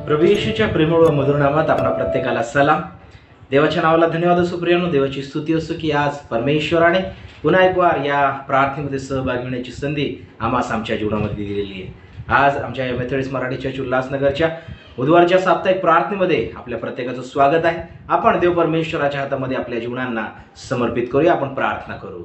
प्रभू येशूच्या प्रेमळ व मधुर नामात आपणा प्रत्येकाला सलाम. देवाच्या नावाला धन्यवाद असो प्रियानो. देवाची स्तुती असो की आज परमेश्वराने पुन्हा एक वार या प्रार्थनेमध्ये सहभागी होण्याची संधी आम्हाला आमच्या जीवनामध्ये दिलेली आहे. आज आमच्या या मेथडिस्ट मराठी चर्च उल्हासनगरच्या बुधवारच्या साप्ताहिक प्रार्थनेमध्ये आपल्या प्रत्येकाचं स्वागत आहे. आपण देव परमेश्वराच्या हातामध्ये आपल्या जीवनांना समर्पित करूया. आपण प्रार्थना करू.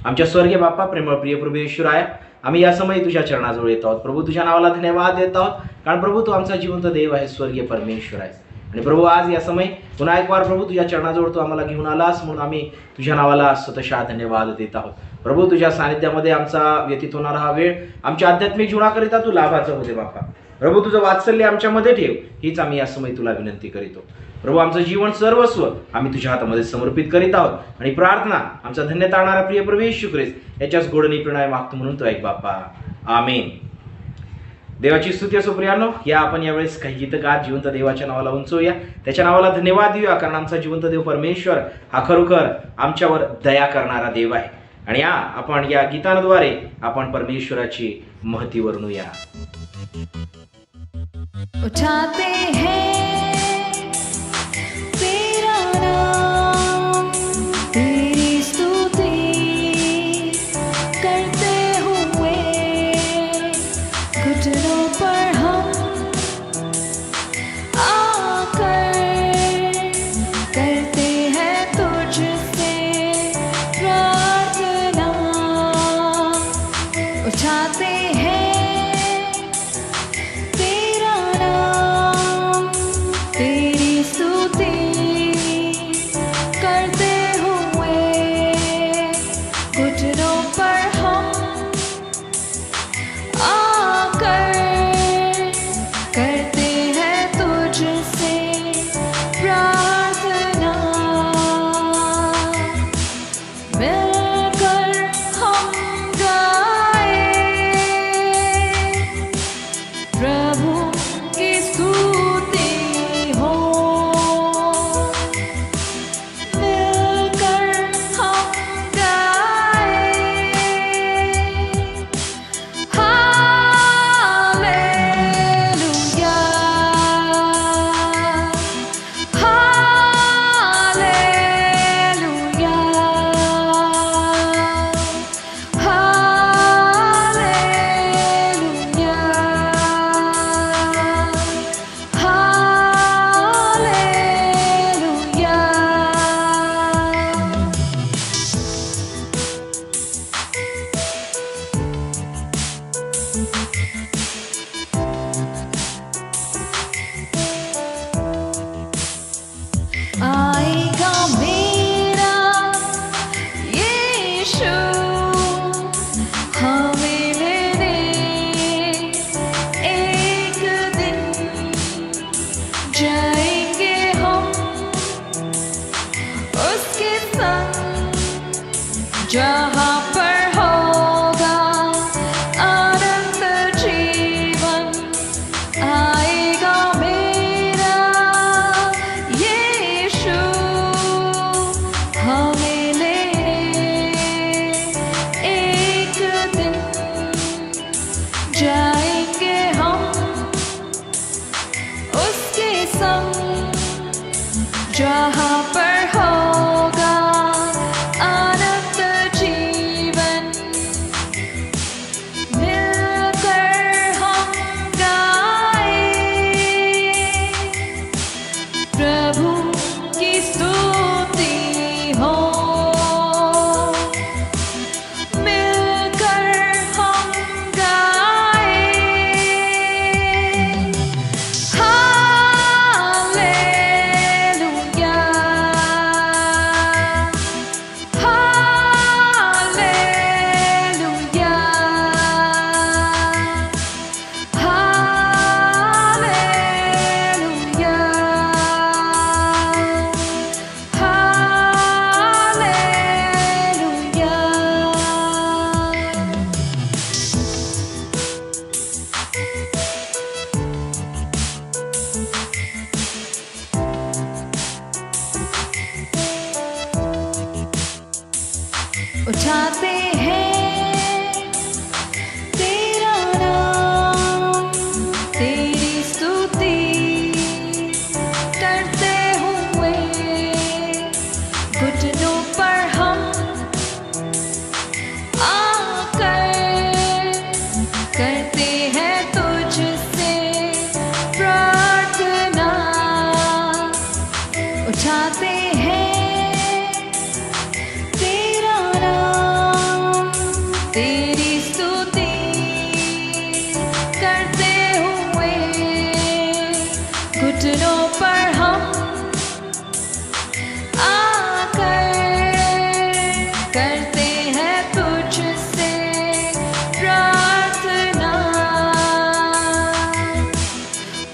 आमच्या स्वर्गीय बाप्पा, प्रेमळ प्रिय प्रभू येशूराया, आम्ही या समयी तुझ्या चरणाजवळ येत आहोत. प्रभू तुझ्या नावाला धन्यवाद देत आहोत, कारण प्रभू तू आमचा जिवंत देव आहे, स्वर्गीय परमेश्वर आहे. आणि प्रभू आज या समयी पुन्हा एक वार प्रभू तुझ्या चरणाजवळ तू आम्हाला घेऊन आलास, म्हणून आम्ही तुझ्या नावाला स्वतःशा धन्यवाद देत आहोत. प्रभू तुझ्या सानिध्यामध्ये आमचा व्यतीत होणारा हा वेळ आमच्या आध्यात्मिक जीवनाकरिता तू लाभाचा होते बाप्पा. प्रभू तुझं वात्सल्य आमच्यामध्ये ठेव, हीच आम्ही या समयी तुला विनंती करीतो. प्रभू आमचं जीवन सर्वस्व आम्ही तुझ्या हातामध्ये समर्पित करीत आहोत आणि प्रार्थना आमचा धन्यता आणणारा प्रिय प्रभू येशू ख्रिस्त याच्याच गोडणी प्रणय मागतो म्हणून तो ऐक बाप्पा. आमेन. देवाची स्तुती असो प्रियानो. या आपण यावेळेस काही गीत गात जिवंत देवाच्या नावाला उंचवूया, त्याच्या नावाला धन्यवाद देऊया, कारण आमचा जिवंत देव परमेश्वर हा खरोखर आमच्यावर दया करणारा देव आहे. आणि आपण या गीतांद्वारे आपण परमेश्वराची महती वर्णूया. उठाते हैं तेरा नाम, तेरी स्तुति करते हुए घुटनों पर हम आकर करते हैं तुझसे प्रार्थना. उठाते हैं तेरी स्तुति करते हुए घुटनों पर हम आकर करते हैं तुझसे प्रार्थना. मिलकर हम गाए स्तुति करते हुए घुटनों पर हम आकर करते हैं तुझसे प्रार्थना।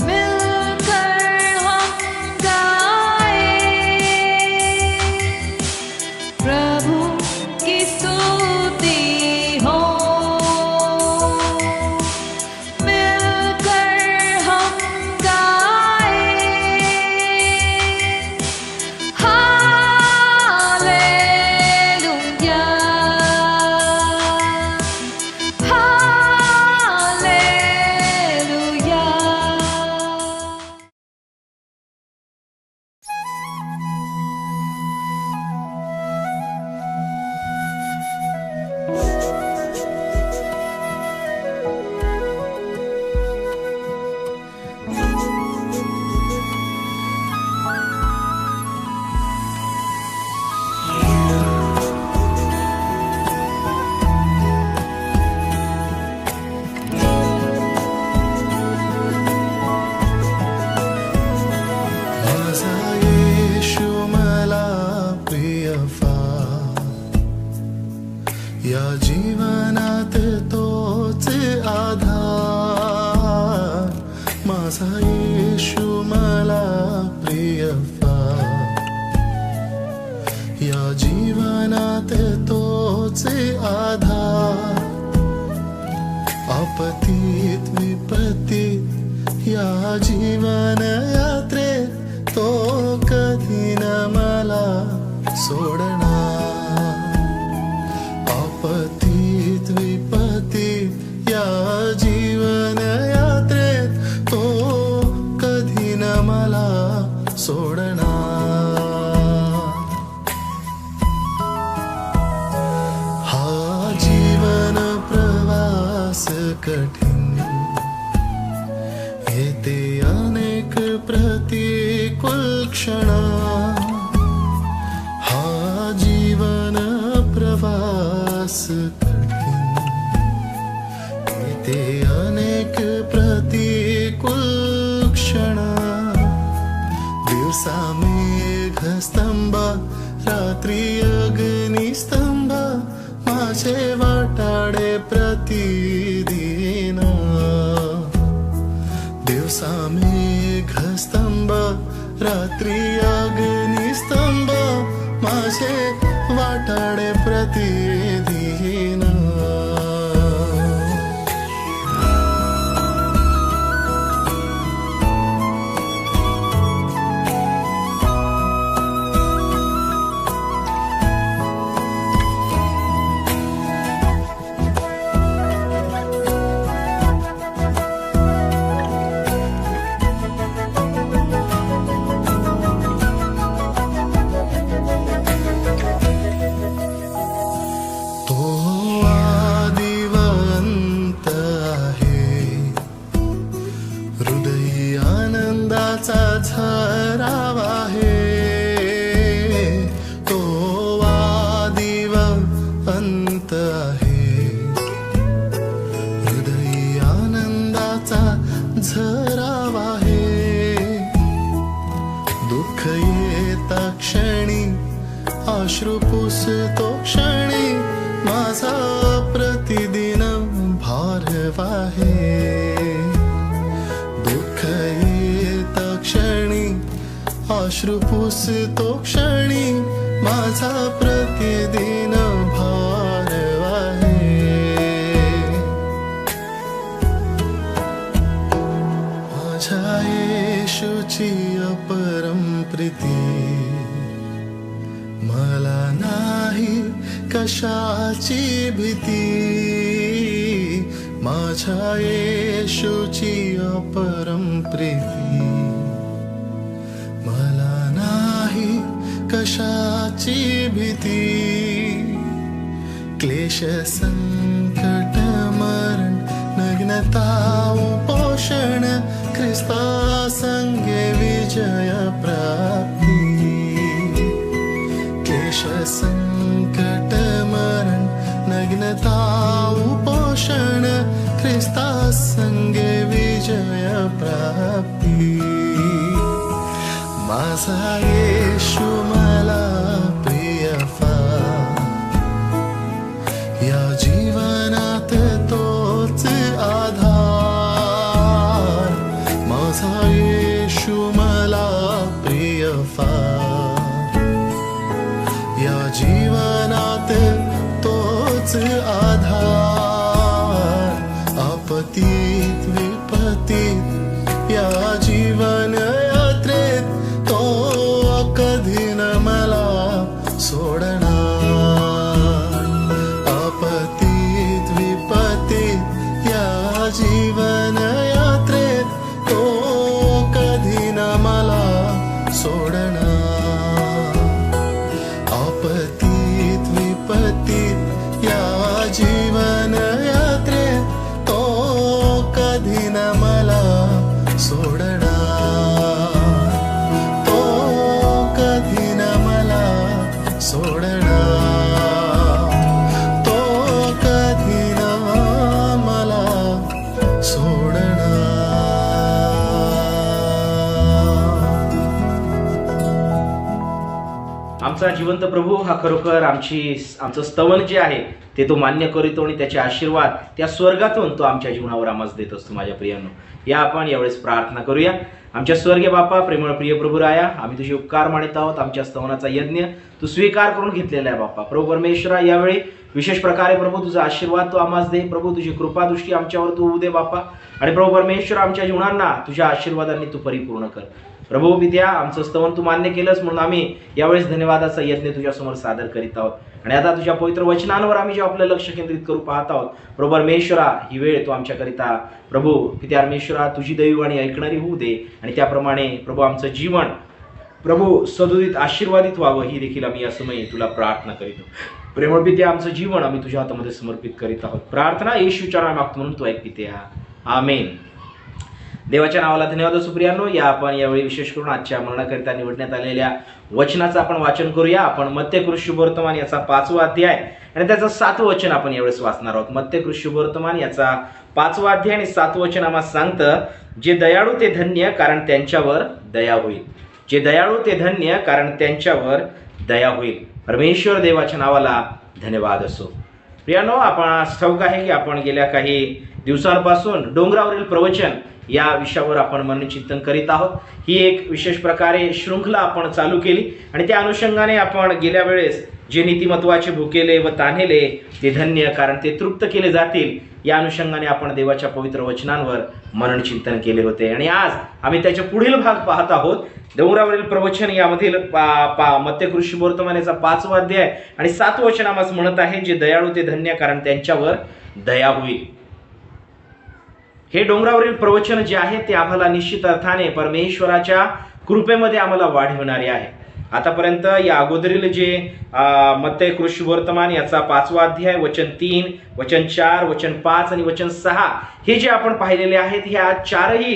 मिलकर हम गाए प्रभु की स्तुति हो। मिलकर हम गाए हालेलुया हालेलुया। माझा येशू मला प्रिय फार, या जीवनात तोच आधार. माझा येशू मला प्रिय फार, या जीवनात तोच आधार. आपत्तीत विपत्तीत या जीवन यात्रेत तो कधी न मला सोडणार. आपत्तीत विपत्तीत या जीवन यात्रेत तो कधी न मला सोडणार. हा जीवन प्रवास कठीण, येते अनेक प्रतिकूल क्षण. हा जीवन प्रवास कठीण, येते अनेक प्रतिकूल क्षण. दिवसा मेघस्तंभ, रात्री अग्निस्तंभ, माझे वाटाडे प्रतिदिन. दिवसा मेघस्तंभ, रात्री अग्निस्तंभ, माझे वाटाडे प्रतिदिन. तो आदिवंत आहे, हृदयी आनंदाचा झराव आहे. तो आदिवंत आहे, हृदयी आनंदाचा झराव आहे. दुःख येता क्षणी, अश्रू पुसतो क्षणी, माझा प्रतिदिन भारव आहे. दुःख येता क्षणी, अश्रू पुसतो क्षणी, माझा प्रतिदिन भारव आहे. माझ्या येशूची अपरम प्रीती, मला नाही कशाची भीती. माझ्या येशूची अपरम प्रीती, मला नाही कशाची भीती. क्लेश संकट मरण नग्नता उपोषण, ख्रिस्ता संगे विजय प्राप्ती. क्लेश संकट मरण नग्नता उपोषण, माझा येशू मला प्रिय फार, या जीवनात तोच आधार. माझा येशू मला प्रिय फार, या जीवनात तोच आधार. आपतीत विपतीत या जीवन यात्रेत तो कधी न मला सोडणार. आपतीत विपतीत या जीवन यात्रेत तो कधी न मला सोडणार. आपतीत विपतीत या जीवन यात्रेत तो कधी न मला सोडणार. तो कधी न मला सोडणार. तो कधी न मला सोडणार. आमचा जिवंत प्रभू हा खरोखर आमचं स्तवन जे आहे ते तो मान्य करीतो आणि त्याचे आशीर्वाद त्या स्वर्गातून तो आमच्या जीवनावर आम्हाला देत असतो. माझ्या प्रियांनो, या आपण यावेळेस प्रार्थना करूया. आमच्या स्वर्गीय बापा, प्रेमळ प्रिय प्रभू राया, आम्ही तुझे उपकार मानित आहोत. आमच्या स्तवनाचा यज्ञ तू स्वीकार करून घेतलेला आहे बापा. प्रभू परमेश्वरा, यावेळी विशेष प्रकारे प्रभू तुझा आशीर्वाद तू आम्हाला दे. प्रभू तुझी कृपा दृष्टी आमच्यावर तू होऊ दे बापा. आणि प्रभू परमेश्वर, आमच्या जीवनांना तुझ्या आशीर्वादांनी तू परिपूर्ण कर. प्रभू विद्या, आमचं स्तवन तू मान्य केलंस म्हणून आम्ही यावेळेस धन्यवादाचा यज्ञ तुझ्यासमोर सादर करीत आहोत. आणि आता तुझ्या पवित्र वचनांवर आम्ही जे आपलं लक्ष केंद्रित करू पाहत आहोत. प्रभू परमेश्वरा, ही वेळ तू आमच्याकरिता प्रभू पित्या परमेश्वरा तुझी दैवाणी ऐकणारी होऊ दे. आणि त्याप्रमाणे प्रभू आमचं जीवन प्रभू सदुदित आशीर्वादित व्हावं, ही देखील आम्ही या समयी तुला प्रार्थना करीतो. प्रेमळ पित्या, आमचं जीवन आम्ही तुझ्या हातामध्ये समर्पित करीत आहोत. प्रार्थना येशूच्या नावात मागतो म्हणून तू ऐक पित्या. आमेन. देवाच्या नावाला धन्यवाद असो प्रियांनो. या आपण यावेळी विशेष करून आजच्या मरणाकरिता निवडण्यात आलेल्या वचनाचं आपण वाचन करूया. आपण मत्तेकृत शुभवर्तमान याचा 5वा अध्याय आणि त्याचं 7वं वचन आपण यावेळेस वाचणार आहोत. मत्तेकृत शुभवर्तमान याचा 5वा अध्याय आणि 7वं वचन आम्हाला सांगतं, जे दयाळू ते धन्य, कारण त्यांच्यावर दया होईल. जे दयाळू ते धन्य, कारण त्यांच्यावर दया होईल. परमेश्वर देवाच्या नावाला धन्यवाद असो. प्रियांनो, आपण ठाऊक आहे की आपण गेल्या काही दिवसांपासून डोंगरावरील प्रवचन या विषयावर आपण मनचिंतन करीत आहोत. ही एक विशेष प्रकारे शृंखला आपण चालू केली आणि त्या अनुषंगाने आपण गेल्या वेळेस जे नीतिमत्वाचे भुकेले व तान्हेले ते धन्य, कारण ते तृप्त केले जातील, या अनुषंगाने आपण देवाच्या पवित्र वचनांवर मननचिंतन केले होते. आणि आज आम्ही त्याचे पुढील भाग पाहत आहोत. डोंगरावरील प्रवचन यामधील मत्तेकृत शुभवर्तमानाचा 5वा अध्याय आणि 7वं वचन आम्हाला म्हणत आहे, जे दयाळू ते धन्य, कारण त्यांच्यावर दया होईल. हे डोंगरावरील प्रवचन जे आहे ते आम्हाला निश्चित अर्थाने परमेश्वराच्या कृपेमध्ये आम्हाला वाढविणारे आहे. आतापर्यंत या अगोदरील जे मत्तेकृत शुभवर्तमान याचा 5वा अध्याय वचन 3, वचन 4, वचन 5 आणि वचन 6 हे जे आपण पाहिलेले आहेत, ह्या चारही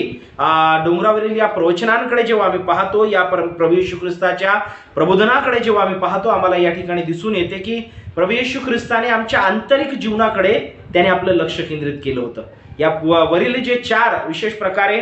डोंगरावरील या प्रवचनांकडे जेव्हा आम्ही पाहतो, या प्रभू येशू ख्रिस्ताच्या प्रबोधनाकडे जेव्हा आम्ही पाहतो, आम्हाला या ठिकाणी दिसून येते की प्रभू येशू ख्रिस्ताने आमच्या आंतरिक जीवनाकडे त्याने आपलं लक्ष केंद्रित केलं होतं. या वरील जे 4 विशेष प्रकारे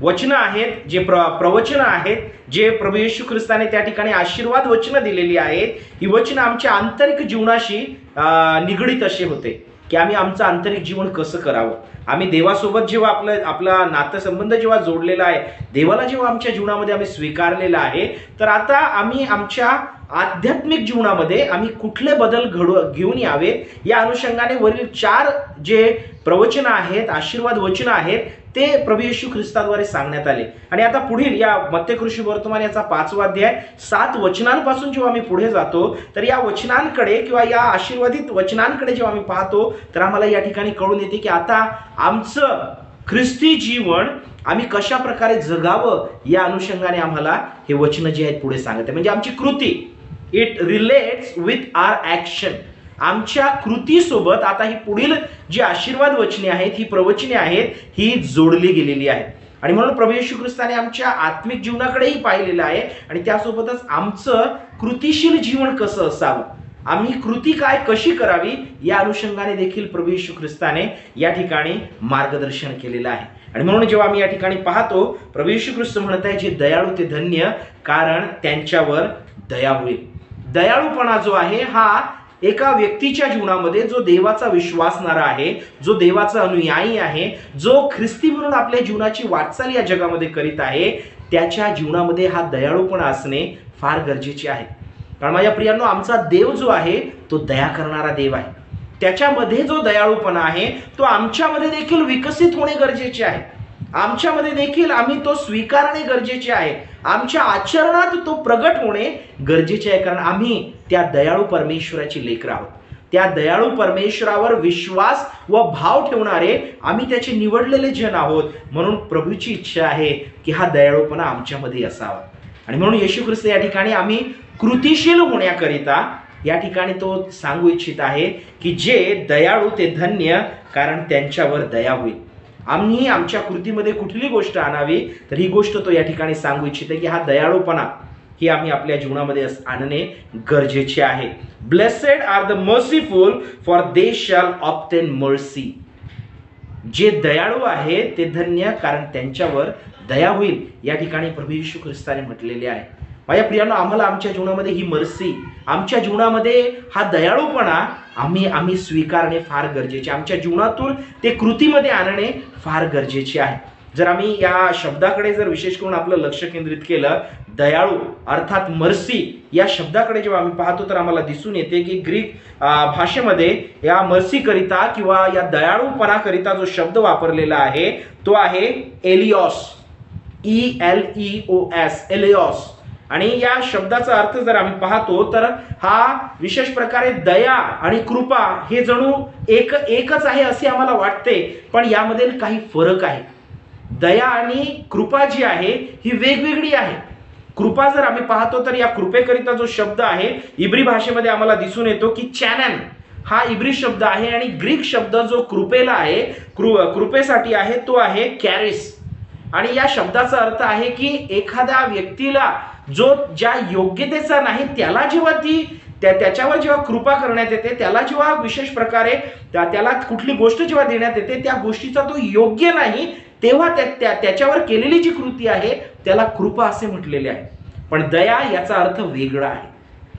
वचनं आहेत, जे प्रवचनं आहेत, जे प्रभू येशू ख्रिस्ताने त्या ठिकाणी आशीर्वाद वचनं दिलेली आहेत, ही वचनं आमच्या आंतरिक जीवनाशी निगडीत असे होते की आम्ही आमचं आंतरिक जीवन कसं करावं. आम्ही देवासोबत जेव्हा आपला नातेसंबंध जेव्हा जोडलेला आहे, देवाला जेव्हा आमच्या जीवनामध्ये आम्ही स्वीकारलेला आहे, तर आता आम्ही आमच्या आध्यात्मिक जीवनामध्ये आम्ही कुठले बदल घेऊन यावेत, या अनुषंगाने वरील 4 जे प्रवचनं आहेत, आशीर्वाद वचनं आहेत, ते प्रभू येशू ख्रिस्ताद्वारे सांगण्यात आले. आणि आता पुढील या मत्तेकृत शुभवर्तमान याचा 5वा अध्याय 7 वचनांपासून जेव्हा आम्ही पुढे जातो, तर या वचनांकडे किंवा या आशीर्वादित वचनांकडे जेव्हा आम्ही पाहतो, तर आम्हाला या ठिकाणी कळून येते की आता आमचं ख्रिस्ती जीवन आम्ही कशा प्रकारे जगावं, या अनुषंगाने आम्हाला हे वचन जे आहेत पुढे सांगत आहे. म्हणजे आमची कृती, it relates with our action. आमच्या कृतीसोबत आता ही पुढील जी आशीर्वाद वचने आहेत, ही प्रवचने आहेत, ही जोडली गेलेली आहेत. आणि म्हणून प्रभू येशू ख्रिस्ताने आमच्या आत्मिक जीवनाकडेही पाहिलेलं आहे आणि त्यासोबतच आमचं कृतिशील जीवन कसं असावं. आम्ही कृती काय कशी करावी या अनुषंगाने देखील प्रभू येशू ख्रिस्ताने या ठिकाणी मार्गदर्शन केलेलं आहे. आणि म्हणून जेव्हा आम्ही या ठिकाणी पाहतो प्रभू येशू ख्रिस्त म्हणत आहे जे दयाळू ते धन्य कारण त्यांच्यावर दया होईल. दयाळूपणा जो आहे हा एका व्यक्तीच्या जीवनामध्ये जो देवाचा विश्वासणारा आहे, जो देवाचा अनुयायी आहे, जो ख्रिस्ती म्हणून आपल्या जीवनाची वाटचाल या जगामध्ये करीत आहे, त्याच्या जीवनामध्ये हा दयाळूपणा असणे फार गरजेचे आहे. कारण माझ्या प्रियांनो आमचा देव जो आहे तो दया करणारा देव आहे. त्याच्यामध्ये जो दयाळूपणा आहे तो आमच्यामध्ये देखील विकसित होणे गरजेचे आहे. आमच्यामध्ये देखील आम्ही तो स्वीकारणे गरजेचे आहे. आमच्या आचरणात तो प्रगट होणे गरजेचे आहे. कारण आम्ही त्या दयाळू परमेश्वराची लेकरं आहोत. त्या दयाळू परमेश्वरावर विश्वास व भाव ठेवणारे आम्ही त्याचे निवडलेले जन आहोत. म्हणून प्रभूची इच्छा आहे की हा दयाळूपणा आमच्यामध्ये असावा. आणि म्हणून येशू ख्रिस्त या ठिकाणी आम्ही कृतिशील होण्याकरिता या ठिकाणी तो सांगू इच्छित आहे की जे दयाळू ते धन्य कारण त्यांच्यावर दया होईल. आम्ही आमच्या कृतीमध्ये कुठली गोष्ट आणावी तर ही गोष्ट तो या ठिकाणी सांगू इच्छित आहे की हा दयाळूपणा ही आम्ही आपल्या जीवनामध्ये आणणे गरजेचे आहे. Blessed are the merciful for they shall obtain mercy. जे दयाळू आहे ते धन्य कारण त्यांच्यावर दया होईल या ठिकाणी प्रभू येशू ख्रिस्ताने म्हटलेले आहे. माझ्या प्रियांनो आम्हाला आमच्या जीवनामध्ये ही मर्सी आमच्या जीवनामध्ये हा दयाळूपणा आम्ही स्वीकारणे फार गरजेचे. आमच्या जीवनातून ते कृतीमध्ये आणणे फार गरजेचे आहे. जर आम्ही या शब्दाकडे जर विशेष करून आपलं लक्ष केंद्रित केलं दयाळू अर्थात मर्सी या शब्दाकडे जेव्हा आम्ही पाहतो तर आम्हाला दिसून येते की ग्रीक भाषेमध्ये या मर्सी करिता किंवा या दयाळूपणाकरिता जो शब्द वापरलेला आहे तो आहे एलिओस. ELEOS एलिओस. आणि या शब्दाचा अर्थ जर आम्ही पाहतो तर हा विशेष प्रकारे दया आणि कृपा हे जणू एकच आहे असे आम्हाला वाटते. पण यामध्ये काही फरक आहे. दया आणि कृपा जी आहे ही वेगवेगळी आहे. कृपा जर आम्ही पाहतो तर या कृपेकरिता जो शब्द आहे इब्री भाषेमध्ये आम्हाला दिसून येतो की चॅनन हा इब्री शब्द आहे. आणि ग्रीक शब्द जो कृपेला आहे कृपेसाठी आहे तो आहे कॅरिस. आणि या शब्दाचा अर्थ आहे की एखाद्या व्यक्तीला जो ज्या योग्यतेचा नाही त्याला जेव्हा त्याच्यावर जेव्हा कृपा करण्यात येते त्याला जेव्हा विशेष प्रकारे त्याला कुठली गोष्ट जेव्हा देण्यात येते त्या गोष्टीचा तो योग्य नाही तेव्हा त्याच्यावर केलेली जी कृती आहे त्याला कृपा असे म्हटलेले आहे. पण दया याचा अर्थ वेगळा आहे.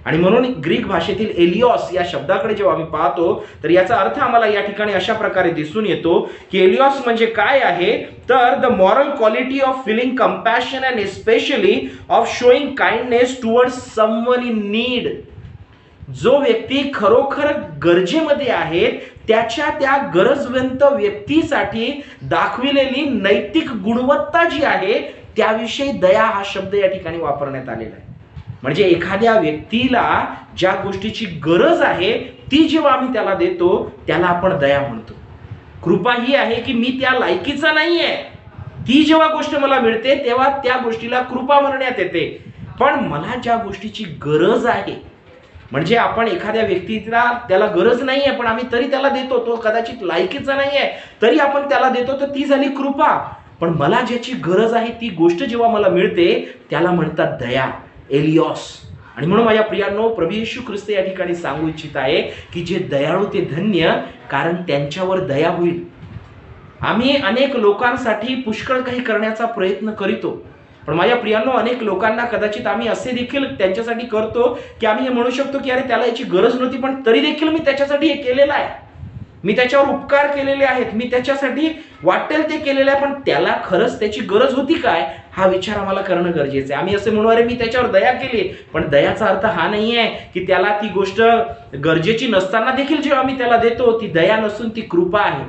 आणि म्हणून ग्रीक भाषेतील एलिओस या शब्दाकडे जेव्हा आम्ही पाहतो तर याचा अर्थ आम्हाला या ठिकाणी अशा प्रकारे दिसून येतो की एलिओस म्हणजे काय आहे तर the moral quality of feeling compassion and especially of showing kindness towards someone in need. जो व्यक्ती खरोखर गरजेमध्ये आहे त्याच्या त्या गरजवंत व्यक्तीसाठी दाखविलेली नैतिक गुणवत्ता जी आहे त्याविषयी दया हा शब्द या ठिकाणी वापरण्यात आलेला आहे. म्हणजे एखाद्या व्यक्तीला ज्या गोष्टीची गरज आहे ती जेव्हा आम्ही त्याला देतो त्याला आपण दया म्हणतो. कृपा ही आहे की मी त्या लायकीचा नाहीये ती जेव्हा गोष्ट मला मिळते तेव्हा त्या गोष्टीला कृपा म्हणण्यात येते. पण मला ज्या गोष्टीची गरज आहे म्हणजे आपण एखाद्या व्यक्तीला त्याला गरज नाहीये पण आम्ही तरी त्याला देतो तो कदाचित लायकीचा नाहीये तरी आपण त्याला देतो तर ती झाली कृपा. पण मला ज्याची गरज आहे ती गोष्ट जेव्हा मला मिळते त्याला म्हणतात दया एलिओस. आणि म्हणून माझ्या प्रियांनो प्रभू येशू ख्रिस्त या ठिकाणी सांगू इच्छित आहे की जे दयाळू ते धन्य कारण त्यांच्यावर दया होईल. आम्ही अनेक लोकांसाठी पुष्कळ काही करण्याचा प्रयत्न करीतो पण माझ्या प्रियांनो अनेक लोकांना कदाचित आम्ही असे देखील त्यांच्यासाठी करतो की आम्ही हे म्हणू शकतो की अरे त्याला याची गरज नव्हती पण तरी देखील मी त्याच्यासाठी हे केलेलं आहे. मी त्याच्यावर उपकार केलेले आहेत. मी त्याच्यासाठी वाटेल ते केलेलं आहे. पण त्याला खरंच त्याची गरज होती काय हा विचार आम्हाला करणं गरजेचं आहे. आम्ही असे म्हणू अरे मी त्याच्यावर दया केली पण दयाचा अर्थ हा नाही आहे की त्याला ती गोष्ट गरजेची नसताना देखील जेव्हा आम्ही त्याला देतो ती दया नसून ती कृपा आहे.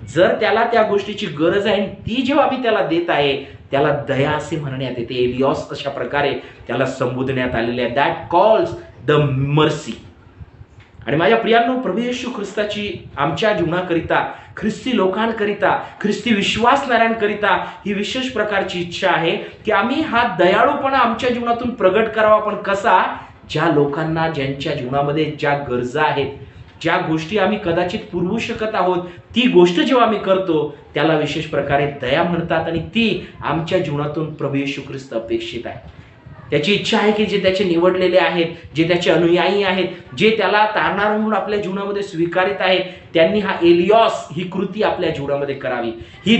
जर त्याला त्या गोष्टीची गरज आहे ती जेव्हा आम्ही त्याला देत आहे त्याला दया असे म्हणण्यात येते. एलिओस अशा प्रकारे त्याला संबोधण्यात आलेले आहे. That calls the mercy. आणि माझ्या प्रियांनो प्रभू येशू ख्रिस्ताची आमच्या जीवनाकरिता ख्रिस्ती लोकांकरिता ख्रिस्ती विश्वासणाऱ्यांकरिता ही विशेष प्रकारची इच्छा आहे की आम्ही हा दयाळूपणा आमच्या जीवनातून प्रगट करावा. पण कसा ज्या लोकांना ज्यांच्या जीवनामध्ये ज्या गरजा आहेत ज्या गोष्टी आम्ही कदाचित पुरवू शकत आहोत ती गोष्ट जेव्हा आम्ही करतो त्याला विशेष प्रकारे दया म्हणतात. आणि ती आमच्या जीवनातून प्रभू येशू ख्रिस्त अपेक्षित आहे. त्याची इच्छा आहे की जे त्याचे निवडलेले आहेत, जे त्याचे अनुयायी आहेत, जे त्याला तारणार म्हणून आपल्या जीवनामध्ये स्वीकारित आहेत, त्यांनी हा एलियॉस ही कृती आपल्या जीवनामध्ये करावी. ही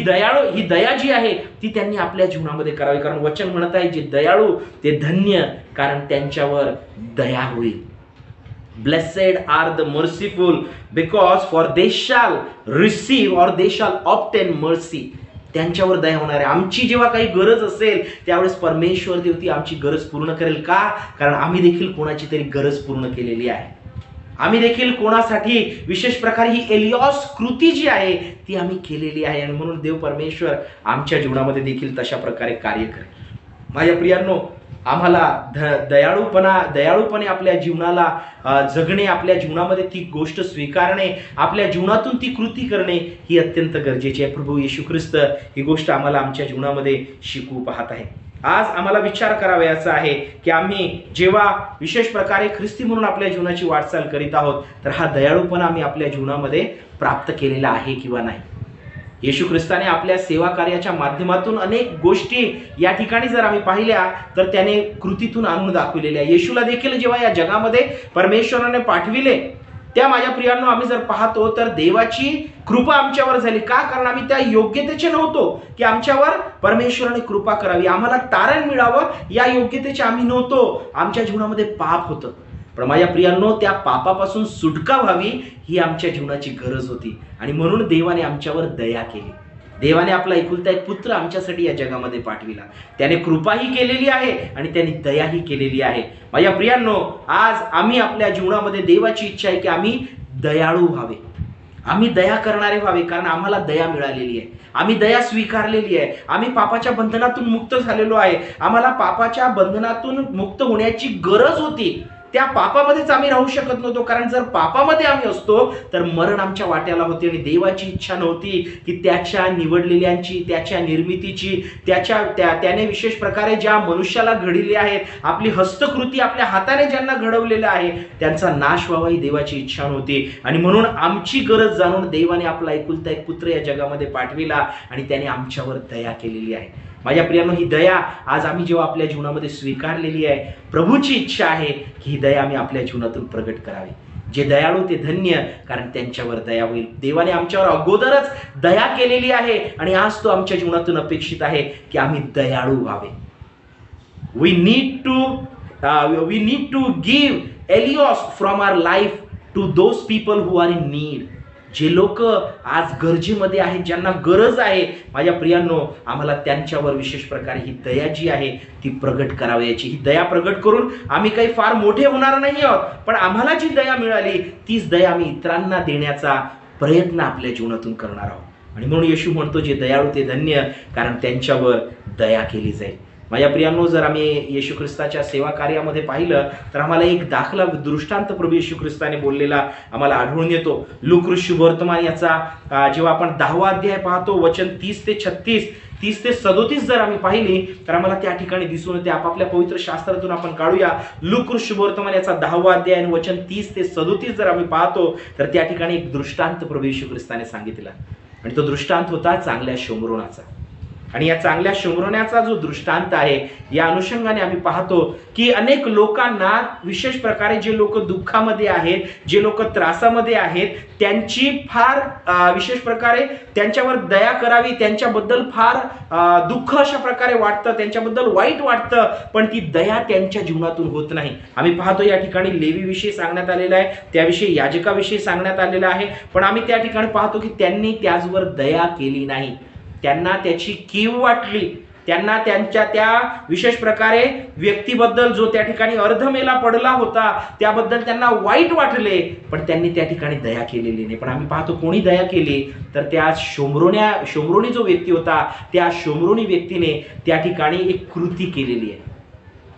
दया जी आहे ती त्यांनी आपल्या जीवनामध्ये करावी. कारण वचन म्हणत आहे जे दयाळू ते धन्य, कारण त्यांच्यावर दया होईल. Blessed are the merciful, because for they shall receive or they shall obtain mercy. त्यांच्यावर दया होणार आहे. आमची जेव्हा काही गरज असेल त्यावेळेस परमेश्वर देव ती आमची गरज पूर्ण करेल. का? कारण आम्ही देखील कोणाची तरी गरज पूर्ण केलेली आहे. आम्ही देखील कोणासाठी विशेष प्रकारे ही एलियॉस कृती जी आहे ती आम्ही केलेली आहे, आणि म्हणून देव परमेश्वर आमच्या जीवनामध्ये देखील तशा प्रकारे कार्य करेल. माझ्या प्रियांनो, आम्हाला दयाळूपणे आपल्या जीवनाला जगणे, आपल्या जीवनामध्ये ती गोष्ट स्वीकारणे, आपल्या जीवनातून ती कृती करणे ही अत्यंत गरजेची आहे. प्रभू येशू ख्रिस्त ही गोष्ट आम्हाला आमच्या जीवनामध्ये शिकवू पाहत आहे. आज आम्हाला विचार करावयाचा आहे की आम्ही जेव्हा विशेष प्रकारे ख्रिस्ती म्हणून आपल्या जीवनाची वाटचाल करीत आहोत तर हा दयाळूपणा आम्ही आपल्या जीवनामध्ये प्राप्त केलेला आहे किंवा नाही. येशू ख्रिस्ताने आपल्या सेवा कार्याच्या माध्यमातून अनेक गोष्टी या ठिकाणी जर आम्ही पाहिल्या तर त्याने कृतीतून आणून दाखवलेल्या. येशूला देखील जेव्हा या जगामध्ये परमेश्वराने पाठविले, त्या माझ्या प्रियांनो आम्ही जर पाहतो तर देवाची कृपा आमच्यावर झाली. का? कारण आम्ही त्या योग्यतेचे नव्हतो की आमच्यावर परमेश्वराने कृपा करावी, आम्हाला तारण मिळावं या योग्यतेचे आम्ही नव्हतो. आमच्या जीवनामध्ये पाप होतं, पण माझ्या प्रियांनो त्या पापापासून सुटका व्हावी ही आमच्या जीवनाची गरज होती, आणि म्हणून देवाने आमच्यावर दया केली. देवाने आपला एकुलता एक पुत्र आमच्यासाठी या जगामध्ये पाठविला. त्याने कृपाही केलेली आहे आणि त्याने दयाही केलेली आहे. माझ्या प्रियांनो, आज आम्ही आपल्या जीवनामध्ये देवाची इच्छा आहे की आम्ही दयाळू व्हावे, आम्ही दया करणारे व्हावे, कारण आम्हाला दया मिळालेली आहे, आम्ही दया स्वीकारलेली आहे. आम्ही पापाच्या बंधनातून मुक्त झालेलो आहे. आम्हाला पापाच्या बंधनातून मुक्त होण्याची गरज होती. त्या पापामध्येच आम्ही राहू शकत नव्हतो, कारण जर पापामध्ये आम्ही असतो तर मरण आमच्या वाट्याला होते, आणि देवाची इच्छा नव्हती की त्याच्या निवडलेल्यांची, त्याच्या निर्मितीची, त्याने विशेष प्रकारे ज्या मनुष्याला घडविले आहेत, आपली हस्तकृती आपल्या हाताने ज्यांना घडवलेलं आहे त्यांचा नाश व्हावा ही देवाची इच्छा नव्हती. आणि म्हणून आमची गरज जाणून देवाने आपला एकुलता एक पुत्र या जगामध्ये पाठविला आणि त्याने आमच्यावर दया केलेली आहे. माझ्या प्रियांनो, ही दया आज आम्ही जेव्हा आपल्या जीवनामध्ये स्वीकारलेली आहे, प्रभूची इच्छा आहे की ही दया आम्ही आपल्या जीवनातून प्रगट करावी. जे दयाळू ते धन्य, कारण त्यांच्यावर दया होईल. देवाने आमच्यावर अगोदरच दया केलेली आहे आणि आज तो आमच्या जीवनातून अपेक्षित आहे की आम्ही दयाळू व्हावे. We need to give eleos from our life to those people who are in need. जे लोक आज गरजेमध्ये आहेत, ज्यांना गरज आहे, माझ्या प्रियांनो, आम्हाला त्यांच्यावर विशेष प्रकारे ही दया जी आहे ती प्रगट करावयाची. ही दया प्रगट करून आम्ही काही फार मोठे होणार नाही आहोत, पण आम्हाला जी दया मिळाली तीच दया आम्ही इतरांना देण्याचा प्रयत्न आपल्या जीवनातून करणार आहोत. आणि म्हणून येशू म्हणतो जे दयाळू ते धन्य, कारण त्यांच्यावर दया केली जाईल. माझ्या प्रियांनो, जर आम्ही येशू ख्रिस्ताच्या सेवा कार्यामध्ये पाहिलं तर आम्हाला एक दाखला दृष्टांत प्रभू येशू ख्रिस्ताने बोललेला आम्हाला आढळून येतो. लूक शुभवर्तमान याचा जेव्हा आपण 10वा अध्याय पाहतो, वचन 30 ते 36, 30 ते 37 जर आम्ही पाहिली तर आम्हाला त्या ठिकाणी दिसून येते. आपापल्या पवित्र शास्त्रातून आपण काढूया. लूक शुभवर्तमान याचा 10वा अध्याय आणि वचन 30 ते 37 जर आम्ही पाहतो तर त्या ठिकाणी एक दृष्टांत प्रभू येशू ख्रिस्ताने सांगितला, आणि तो दृष्टांत होता चांगल्या शोमरोनाचा. आणि या चांगल्या शोमरोनाचा जो दृष्टांत आहे, या अनुषंगाने आम्ही पाहतो की अनेक लोकांना विशेष प्रकारे जे लोक दुःखामध्ये आहेत, जे लोक त्रासामध्ये आहेत, त्यांची फार विशेष प्रकारे त्यांच्यावर दया करावी, त्यांच्याबद्दल फार दुःख अशा प्रकारे वाटतं, त्यांच्याबद्दल वाईट वाटतं, पण ती दया त्यांच्या जीवनातून होत नाही. आम्ही पाहतो या ठिकाणी लेवीविषयी सांगण्यात आलेलं आहे, त्याविषयी याजकाविषयी सांगण्यात आलेलं आहे, पण आम्ही त्या ठिकाणी पाहतो की त्यांनी त्याचवर दया केली नाही. त्यांना त्याची कीव वाटली, त्यांना त्यांच्या त्या विशेष प्रकारे व्यक्तीबद्दल जो त्या ठिकाणी अर्धमेला पडला होता त्याबद्दल त्यांना वाईट वाटले, पण त्यांनी त्या ठिकाणी दया केलेली नाही. पण आम्ही पाहतो कोणी दया केली तर त्या शोमरोनी जो व्यक्ती होता त्या शोमरोनी व्यक्तीने त्या ठिकाणी एक कृती केलेली आहे.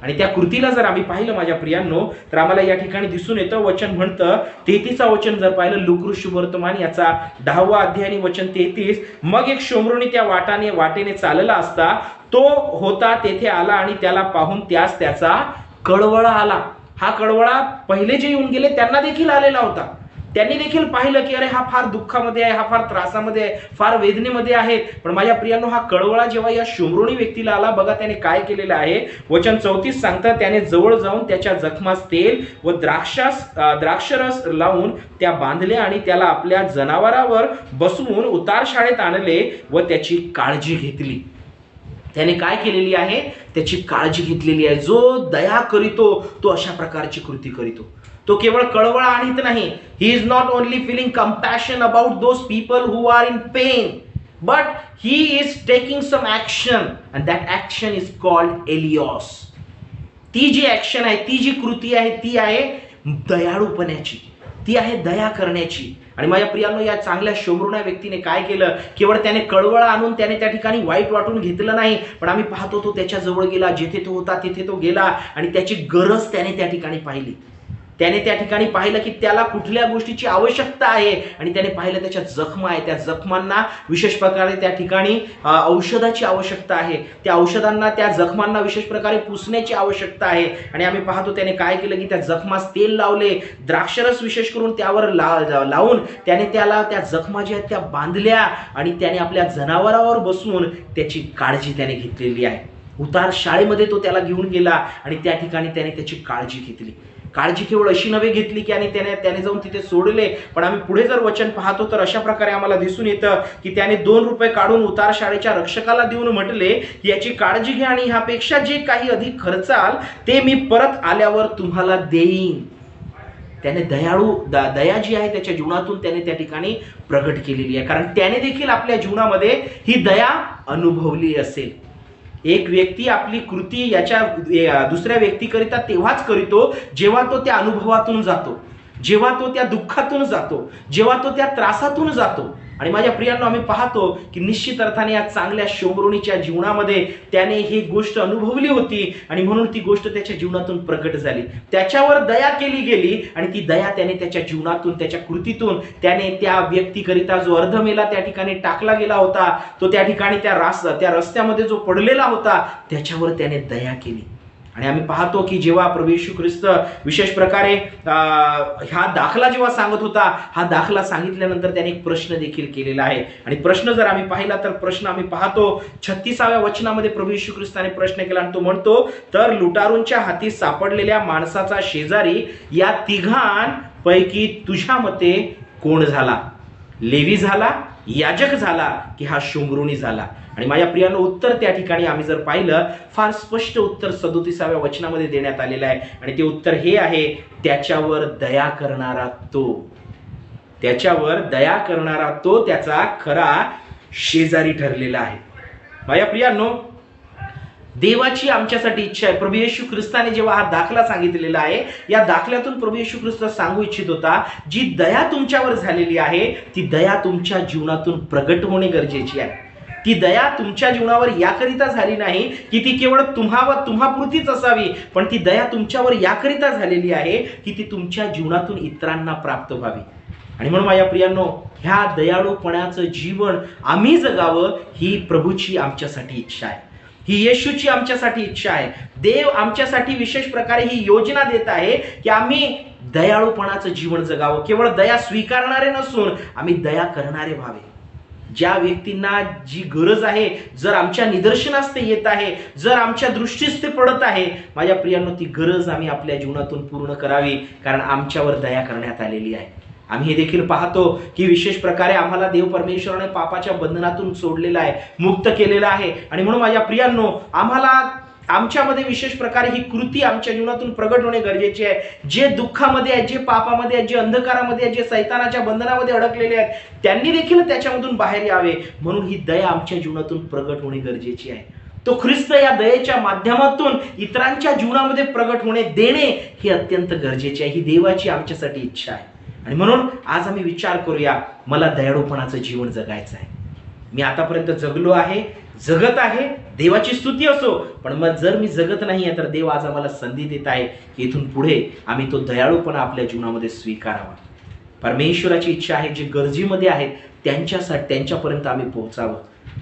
आणि त्या कृतीला जर आम्ही पाहिलं माझ्या प्रियांनो तर आम्हाला या ठिकाणी दिसून येतं, वचन म्हणतं 33 वचन जर पाहिलं लूक शुभवर्तमान याचा 10वा अध्याय आणि वचन 33, मग एक शोमरोनी त्या वाटेने चालला असता तो होता तेथे आला आणि त्याला पाहून त्यास त्याचा कळवळा आला. हा कळवळा पहिले जे येऊन गेले त्यांना देखील आलेला होता, त्यांनी देखील पाहिलं की अरे हा फार दुःखामध्ये आहे, हा फार त्रासामध्ये आहे, फार वेदनेमध्ये आहे. पण माझ्या प्रियांनो, हा कळवळा जेव्हा या शोमरोनी व्यक्तीला आला, बघा त्याने काय केलेलं आहे. वचन 34 सांगतं, त्याने जवळ जाऊन त्याच्या जखमास तेल व द्राक्षरस लावून त्या बांधल्या आणि त्याला आपल्या जनावरावर बसवून उतार शाळेत आणले व त्याची काळजी घेतली. त्याने काय केलेली आहे? त्याची काळजी घेतलेली आहे. जो दया करीतो तो अशा प्रकारची कृती करीतो. तो केवळ कळवळा आणत नाही. He is not only feeling compassion about those people who are in pain, but he is taking some action and that action is called eleos. ती जी ऍक्शन आहे, ती जी कृती आहे, ती आहे दयाळूपणाची, ती आहे दया करण्याची. आणि माझ्या प्रियांनो, या चांगल्या शोमरोण्या व्यक्तीने काय केलं? केवळ त्याने कळवळा आणून त्याने त्या ठिकाणी वाईट वाटून घेतलं नाही, पण आम्ही पाहतो तो त्याच्या जवळ गेला, जिथे तो होता तिथे तो गेला आणि त्याची गरज त्याने त्या ठिकाणी पाहिली. त्याने त्या ठिकाणी पाहिलं की त्याला कुठल्या गोष्टीची आवश्यकता आहे आणि त्याने पाहिलं त्याच्या जखमा आहे, त्या जखमांना विशेष प्रकारे त्या ठिकाणी औषधाची आवश्यकता आहे. त्या औषधांना, त्या जखमांना विशेष प्रकारे पुसण्याची आवश्यकता आहे. आणि आम्ही पाहतो त्याने काय केलं की त्या जखमास तेल लावले, द्राक्षरस विशेष करून त्यावर लावून त्याने त्याला त्या जखमा ज्या आहेत त्या बांधल्या आणि त्याने आपल्या जनावरावर बसवून त्याची काळजी त्याने घेतलेली आहे. उतार शाळेमध्ये तो त्याला घेऊन गेला आणि त्या ठिकाणी त्याने त्याची काळजी घेतली. काळजी केवळ अशी नव्हे घेतली की आणि त्याने जाऊन तिथे सोडले, पण आम्ही पुढे जर वचन पाहतो तर अशा प्रकारे आम्हाला दिसून येतं की त्याने 2 रुपये काढून उतार शाळेच्या रक्षकाला देऊन म्हटले की याची काळजी घ्या आणि ह्यापेक्षा जे काही अधिक खर्चाल ते मी परत आल्यावर तुम्हाला देईन. त्याने दया जी आहे त्याच्या जीवनातून त्याने त्या ठिकाणी प्रगट केलेली आहे, कारण त्याने देखील आपल्या जीवनामध्ये ही दया अनुभवली असेल. एक व्यक्ती आपली कृती याच्या दुसऱ्या व्यक्तीकरिता तेव्हाच करीतो जेव्हा तो त्या अनुभवातून जातो, जेव्हा तो त्या दुःखातून जातो, जेव्हा तो त्या त्रासातून जातो. आणि माझ्या प्रियांनो, आम्ही पाहतो की निश्चित अर्थाने या चांगल्या शोमरोनीच्या जीवनामध्ये त्याने ही गोष्ट अनुभवली होती आणि म्हणून ती गोष्ट त्याच्या जीवनातून प्रकट झाली. त्याच्यावर दया केली गेली आणि ती दया त्याने त्याच्या जीवनातून, त्याच्या कृतीतून त्याने त्या व्यक्तीकरिता जो अर्धमेला त्या ठिकाणी टाकला गेला होता, तो त्या ठिकाणी त्या रस्त्यामध्ये जो पडलेला होता त्याच्यावर त्याने दया केली. आणि आम्ही पाहतो की जेव्हा प्रभू येशू ख्रिस्त विशेष प्रकारे हा दाखला जेव्हा सांगत होता, हा दाखला सांगितल्यानंतर त्याने एक प्रश्न देखील केलेला आहे. आणि प्रश्न जर आम्ही पाहिला तर प्रश्न आम्ही पाहतो 36व्या वचनामध्ये प्रभू येशू ख्रिस्ताने प्रश्न केला आणि तो म्हणतो, तर लुटारूंच्या हाती सापडलेल्या माणसाचा शेजारी या तिघांपैकी तुझ्या मते कोण झाला? लेवी झाला, याजक झाला की हा शोमरोनी झाला? आणि माझ्या प्रियांनो, उत्तर त्या ठिकाणी आम्ही जर पाहिलं, फार स्पष्ट उत्तर 37व्या वचनामध्ये देण्यात आलेलं आहे. आणि ते उत्तर हे आहे, त्याच्यावर दया करणारा तो, त्याच्यावर दया करणारा तो त्याचा खरा शेजारी ठरलेला आहे. माझ्या प्रियांनो, देवाची आमच्यासाठी इच्छा आहे. प्रभू येशू ख्रिस्ताने जेव्हा हा दाखला सांगितलेला आहे, या दाखल्यातून प्रभू येशू ख्रिस्त सांगू इच्छित होता, जी दया तुमच्यावर झालेली आहे ती दया तुमच्या जीवनातून प्रगट होणे गरजेची आहे. ती दया तुमच्या जीवनावर याकरिता झाली नाही की ती केवळ तुम्हापुरतीच असावी, पण ती दया तुमच्यावर याकरिता झालेली आहे की ती तुमच्या जीवनातून इतरांना प्राप्त व्हावी. आणि म्हणून माझ्या प्रियांनो, ह्या दयाळूपणाचं जीवन आम्ही जगावं ही प्रभूची आमच्यासाठी इच्छा आहे, ही येशूची आमच्यासाठी इच्छा आहे. देव आमच्यासाठी विशेष प्रकारे ही योजना देत आहे की आम्ही दयाळूपणाचं जीवन जगावं. केवळ दया स्वीकारणारे नसून आम्ही दया करणारे व्हावे. ज्या व्यक्तींना जी गरज आहे, जर आमच्या निदर्शनास ते येत आहे, जर आमच्या दृष्टीस ते पडत आहे, माझ्या प्रियांनो, ती गरज आम्ही आपल्या जीवनातून पूर्ण करावी, कारण आमच्यावर दया करण्यात आलेली आहे. आम्ही हे देखील पाहतो की विशेष प्रकारे आम्हाला देव परमेश्वराने पापाच्या बंधनातून सोडलेला आहे, मुक्त केलेला आहे. आणि म्हणून माझ्या प्रियांनो, आम्हाला आमच्यामध्ये विशेष प्रकारे ही कृती आमच्या जीवनातून प्रगट होणे गरजेचे आहे. जे दुःखामध्ये आहेत, जे पापामध्ये आहेत, जे अंधकारामध्ये आहेत, जे सैतानाच्या बंधनामध्ये अडकलेले आहेत, त्यांनी देखील त्याच्यामधून बाहेर यावे. म्हणून ही दया आमच्या जीवनातून प्रगट होणे गरजेची आहे. तो ख्रिस्त या दयेच्या माध्यमातून इतरांच्या जीवनामध्ये प्रगट होणे देणे हे अत्यंत गरजेचे आहे. ही देवाची आमच्यासाठी इच्छा आहे. आणि म्हणून आज आम्ही विचार करूया, मला दयाळूपणाचं जीवन जगायचं आहे. मी आतापर्यंत जगलो आहे, जगत आहे, देवाची स्तुती असो, पण मग जर मी जगत नाहीये तर देव आज आम्हाला संधी देत आहे की इथून पुढे आम्ही तो दयाळूपणा आपल्या जीवनामध्ये स्वीकारावा. परमेश्वराची इच्छा आहे जे गरजेमध्ये आहेत त्यांच्यापर्यंत आम्ही पोहोचावं.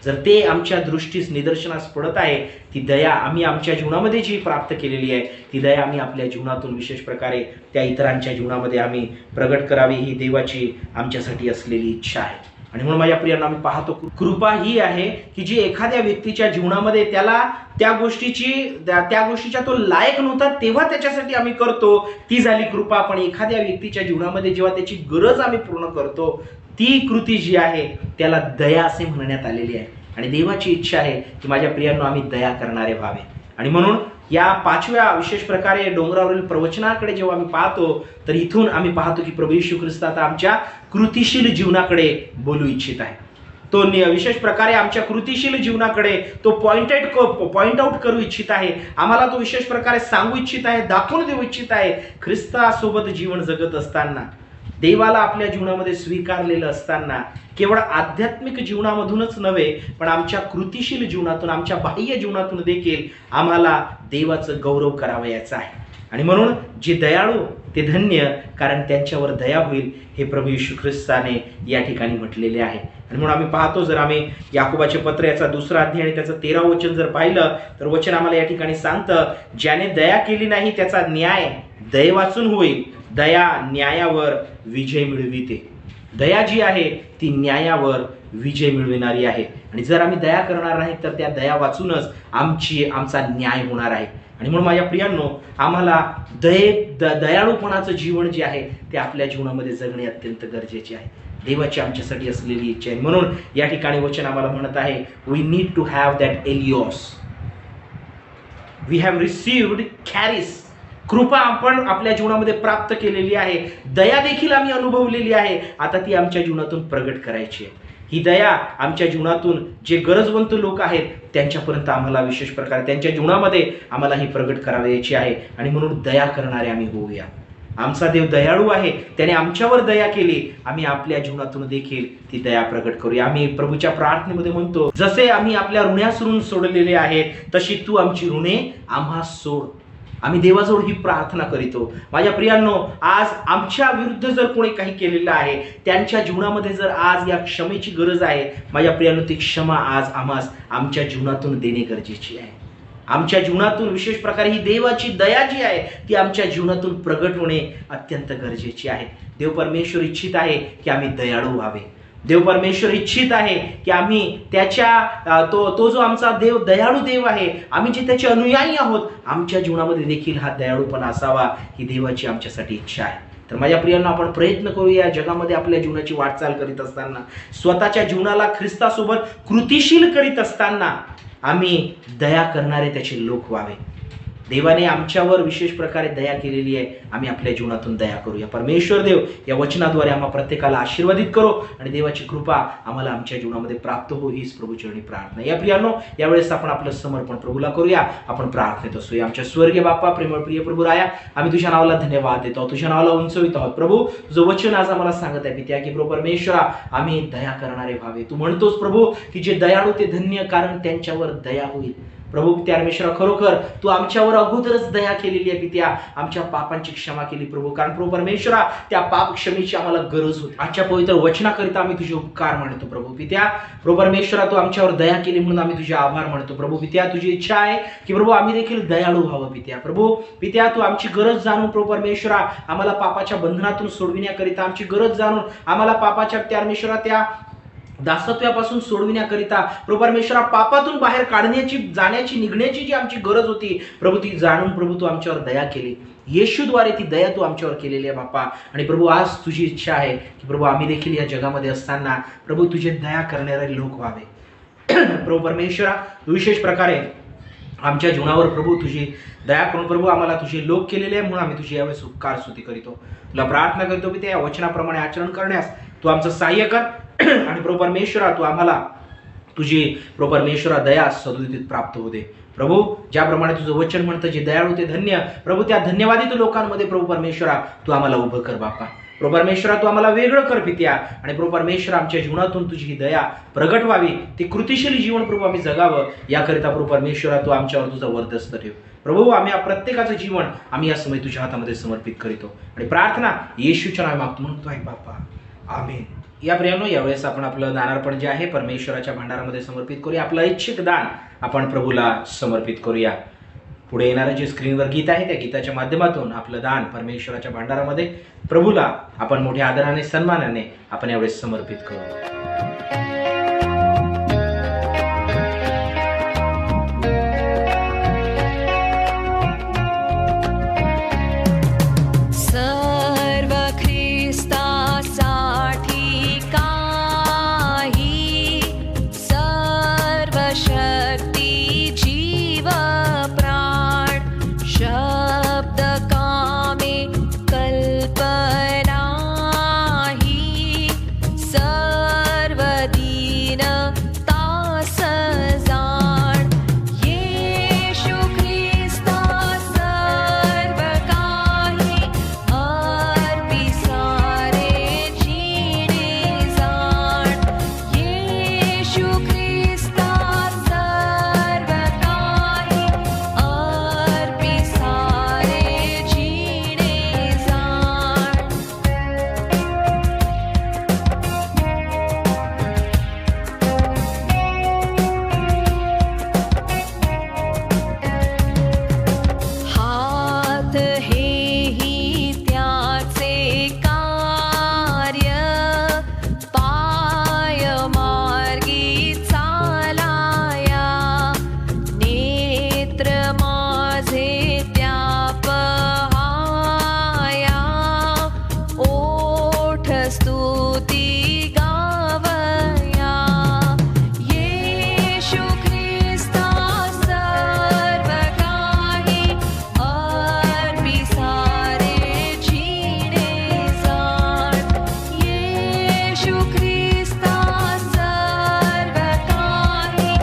जर ते आमच्या दृष्टीस निदर्शनास पडत आहे, ती दया आम्ही आमच्या जीवनामध्ये जी प्राप्त केलेली आहे, ती दया आम्ही आपल्या जीवनातून विशेष प्रकारे त्या इतरांच्या जीवनामध्ये आम्ही प्रगट करावी, ही देवाची आमच्यासाठी असलेली इच्छा आहे. आणि म्हणून माझ्या प्रियांनो, आम्ही पाहतो कृपा ही आहे की जी एखाद्या व्यक्तीच्या जीवनामध्ये त्याला त्या गोष्टीच्या तो लायक नव्हता तेव्हा त्याच्यासाठी आम्ही करतो, ती झाली कृपा. पण एखाद्या व्यक्तीच्या जीवनामध्ये जेव्हा त्याची गरज आम्ही पूर्ण करतो, ती कृती जी आहे त्याला दया असे म्हणण्यात आलेली आहे. आणि देवाची इच्छा आहे की माझ्या प्रियांनो, आम्ही दया करणारे व्हावे. आणि म्हणून या 5व्या विशेष प्रकारे डोंगरावरील प्रवचनाकडे जेव्हा आम्ही पाहतो, तर इथून आम्ही पाहतो की प्रभू येशू ख्रिस्त आता आमच्या कृतिशील जीवनाकडे बोलू इच्छित आहे. तो विशेष प्रकारे आमच्या कृतिशील जीवनाकडे तो पॉइंट आउट करू इच्छित आहे. आम्हाला तो विशेष प्रकारे सांगू इच्छित आहे, दाखवून देऊ इच्छित आहे. ख्रिस्तासोबत जीवन जगत असताना, देवाला आपल्या जीवनामध्ये स्वीकारलेलं असताना, केवळ आध्यात्मिक जीवनामधूनच नव्हे पण आमच्या कृतिशील जीवनातून, आमच्या बाह्य जीवनातून देखील आम्हाला देवाचं गौरव करावयाचं आहे. आणि म्हणून जे दयाळू ते धन्य, कारण त्यांच्यावर दया होईल, हे प्रभू येशू ख्रिस्ताने या ठिकाणी म्हटलेले आहे. आणि म्हणून आम्ही पाहतो, जर आम्ही याकोबाचे पत्र याचा 2रा अध्याय आणि त्याचं 13वं वचन जर पाहिलं, तर वचन आम्हाला या ठिकाणी सांगतं, ज्याने दया केली नाही त्याचा न्याय दये वाचून होईल, दया न्यायावर विजय मिळविते. दया जी आहे ती न्यायावर विजय मिळविणारी आहे. आणि जर आम्ही दया करणार नाही तर त्या दया वाचूनच आमचा न्याय होणार आहे. आणि म्हणून माझ्या प्रियांनो, आम्हाला दयाळूपणाचं जीवन जे आहे ते आपल्या जीवनामध्ये जगणे अत्यंत गरजेचे आहे. देवाची आमच्यासाठी असलेली इच्छा आहे. म्हणून या ठिकाणी वचन आम्हाला म्हणत आहे, we need to have that eleos. We have received charis. कृपा आपण आपल्या जीवनामध्ये प्राप्त केलेली आहे, दया देखील आम्ही अनुभवलेली आहे. आता ती आमच्या जीवनातून प्रगट करायची आहे. ही दया आमच्या जीवनातून जे गरजवंत लोक आहेत त्यांच्यापर्यंत आम्हाला विशेष प्रकारे त्यांच्या जीवनामध्ये आम्हाला ही प्रगट करावयाची आहे. आणि म्हणून दया करणारे आम्ही होऊया. आमचा देव दयाळू आहे, त्याने आमच्यावर दया केली, आम्ही आपल्या जीवनातून देखील ती दया प्रगट करूया. आम्ही प्रभूच्या प्रार्थनेमध्ये म्हणतो, जसे आम्ही आपल्या ऋण्यास ऋण सोडलेले आहेत तशी तू आमची ऋणे आम्हा सोड. आम्ही देवाजवळ ही प्रार्थना करीतो. माझ्या प्रियांनो, आज आमच्या विरुद्ध जर कोणी काही केलेलं आहे, त्यांच्या जीवनामध्ये जर आज या क्षमेची गरज आहे, माझ्या प्रियांनो, ती क्षमा आज आमच्या जीवनातून देणे गरजेची आहे. आमच्या जीवनातून विशेष प्रकारे ही देवाची दया जी आहे ती आमच्या जीवनातून प्रगट होणे अत्यंत गरजेची आहे. देव परमेश्वर इच्छित आहे की आम्ही दयाळू व्हावे. देव परमेश्वर इच्छित आहे की आम्ही तो जो आमचा देव दयाळू देव आहे, आम्ही जे त्याचे अनुयायी आहोत, आमच्या जीवनामध्ये देखील हा दयाळूपणा असावा, ही देवाची आमच्यासाठी इच्छा आहे. तर माझ्या प्रियांनो, आपण प्रयत्न करूया जगामध्ये आपल्या जीवनाची वाटचाल करीत असताना, स्वतःच्या जीवनाला ख्रिस्तासोबत कृतिशील करीत असताना आम्ही दया करणारे त्याचे लोक व्हावे. देवाने आमच्यावर विशेष प्रकारे दया केलेली आहे, आम्ही आपल्या जीवनातून दया करूया. परमेश्वर देव या वचनाद्वारे आम्हा प्रत्येकाला आशीर्वादित करो आणि देवाची कृपा आम्हाला आमच्या जीवनामध्ये प्राप्त हो, हीच प्रभूचरणी प्रार्थना. या प्रियांनो, यावेळेस आपण आपलं समर्पण प्रभूला करूया. आपण प्रार्थनेत असूया. आमच्या स्वर्गीय बाप्पा, प्रेमळ प्रिय प्रभू राया, आम्ही तुझ्या नावाला धन्यवाद देतो, तुझ्या नावाला उंचवित आहोत. प्रभू, तुझं वचन आज आम्हाला सांगत आहे पित्या की प्रभू परमेश्वरा, आम्ही दया करणारे व्हावे. तू म्हणतोस प्रभू की जे दयाळू ते धन्य, कारण त्यांच्यावर दया होईल. प्रभू पित्या परमेश्वरा, खरोखर तू आमच्यावर अगोदरच दया केलेली आहे पित्या, आमच्या पापांची क्षमा केली प्रभू, कारण प्रभू परमेश्वरा त्या पाप क्षमेची आम्हाला गरज होती. आजच्या पवित्र वचनाकरिता आम्ही तुझे उपकार मानतो प्रभू पित्या. प्रभू परमेश्वरा, तू आमच्यावर दया केली म्हणून आम्ही तुझे आभार मानतो प्रभू पित्या. तुझी इच्छा आहे की प्रभू आम्ही देखील दयाळू व्हावं पित्या. प्रभू पित्या, तू आमची गरज जाणून प्रभू परमेश्वरा आम्हाला पापाच्या बंधनातून सोडविण्याकरिता, आमची गरज जाणून आम्हाला पापाच्या परमेश्वरा त्या दासत्वापासून सोडविण्याकरिता प्रभू परमेश्वरा पापातून बाहेर काढण्याची, जाण्याची, निघण्याची जी आमची गरज होती प्रभू, ती जाणून प्रभू तू आमच्यावर दया केली. येशूद्वारे ती दया तू आमच्यावर केलेली आहे बाप्पा. आणि प्रभू, आज तुझी इच्छा आहे की प्रभू आम्ही देखील या जगामध्ये असताना प्रभू तुझे दया करणारे लोक व्हावे. प्रभू परमेश्वरा, विशेष प्रकारे आमच्या जीवनावर प्रभू तुझी दया करून प्रभू आम्हाला तुझे लोक केलेले आहे, म्हणून आम्ही तुझी यावेळेस उपकार स्तुती करीतो. तुला प्रार्थना करतो की त्या वचनाप्रमाणे आचरण करण्यास तू आमचं सहाय्य कर. आणि प्रभू परमेश्वरा, तू आम्हाला तुझी प्रभू परमेश्वरा दया सदुदित प्राप्त होऊ दे. प्रभू, ज्याप्रमाणे तुझं वचन म्हणतं जे दयाळू ते धन्य, प्रभू त्या धन्यवादित लोकांमध्ये प्रभू परमेश्वरा तू आम्हाला उभं कर बाप्पा. प्रभू परमेश्वरा, तू आम्हाला वेगळं कर पित्या. आणि प्रभू परमेश्वरा, आमच्या जीवनातून तुझी ही दया प्रगट व्हावी, ती कृतिशील जीवन प्रभू आम्ही जगावं, याकरिता प्रभू परमेश्वरा तू आमच्यावर तुझा वर्चस्व ठेव. प्रभू, आम्ही प्रत्येकाचं जीवन आम्ही या समय तुझ्या हातामध्ये समर्पित करीतो आणि प्रार्थना येशूच्या नावात मागतो म्हणतो आहे बाप्पा. आमेन. या प्रियानो, यावेळेस आपण आपलं दानार्पण जे आहे परमेश्वराच्या भांडारामध्ये समर्पित करूया. आपलं ऐच्छिक दान आपण प्रभूला समर्पित करूया. पुढे येणारं जे स्क्रीनवर गीत आहे त्या गीताच्या माध्यमातून आपलं दान परमेश्वराच्या भांडारामध्ये प्रभूला आपण मोठ्या आदराने सन्मानाने आपण यावेळेस समर्पित करू. सर्व ख्रिस्तासाठी काही, सर्व शक्ती जीव प्राण, शब्द कामे कल्पनाही, सर्व दीन तास जाण, येशू ख्रिस्ता सर्व काही, अर्पी सारे जीणे जाण, येशू ख्रिस्ता सर्व काही, अर्पी सारे जीणे जाण. हात हेही त्याचे कार्य, पाय मार्गी चालाया, नेत्र माझे त्या पहाया, ओठ स्तुती गावया, येशू ख्रिस्ता सर्व काही, अर्पी सारे जीणे जाण, येशू ख्रिस्ता सर्व काही,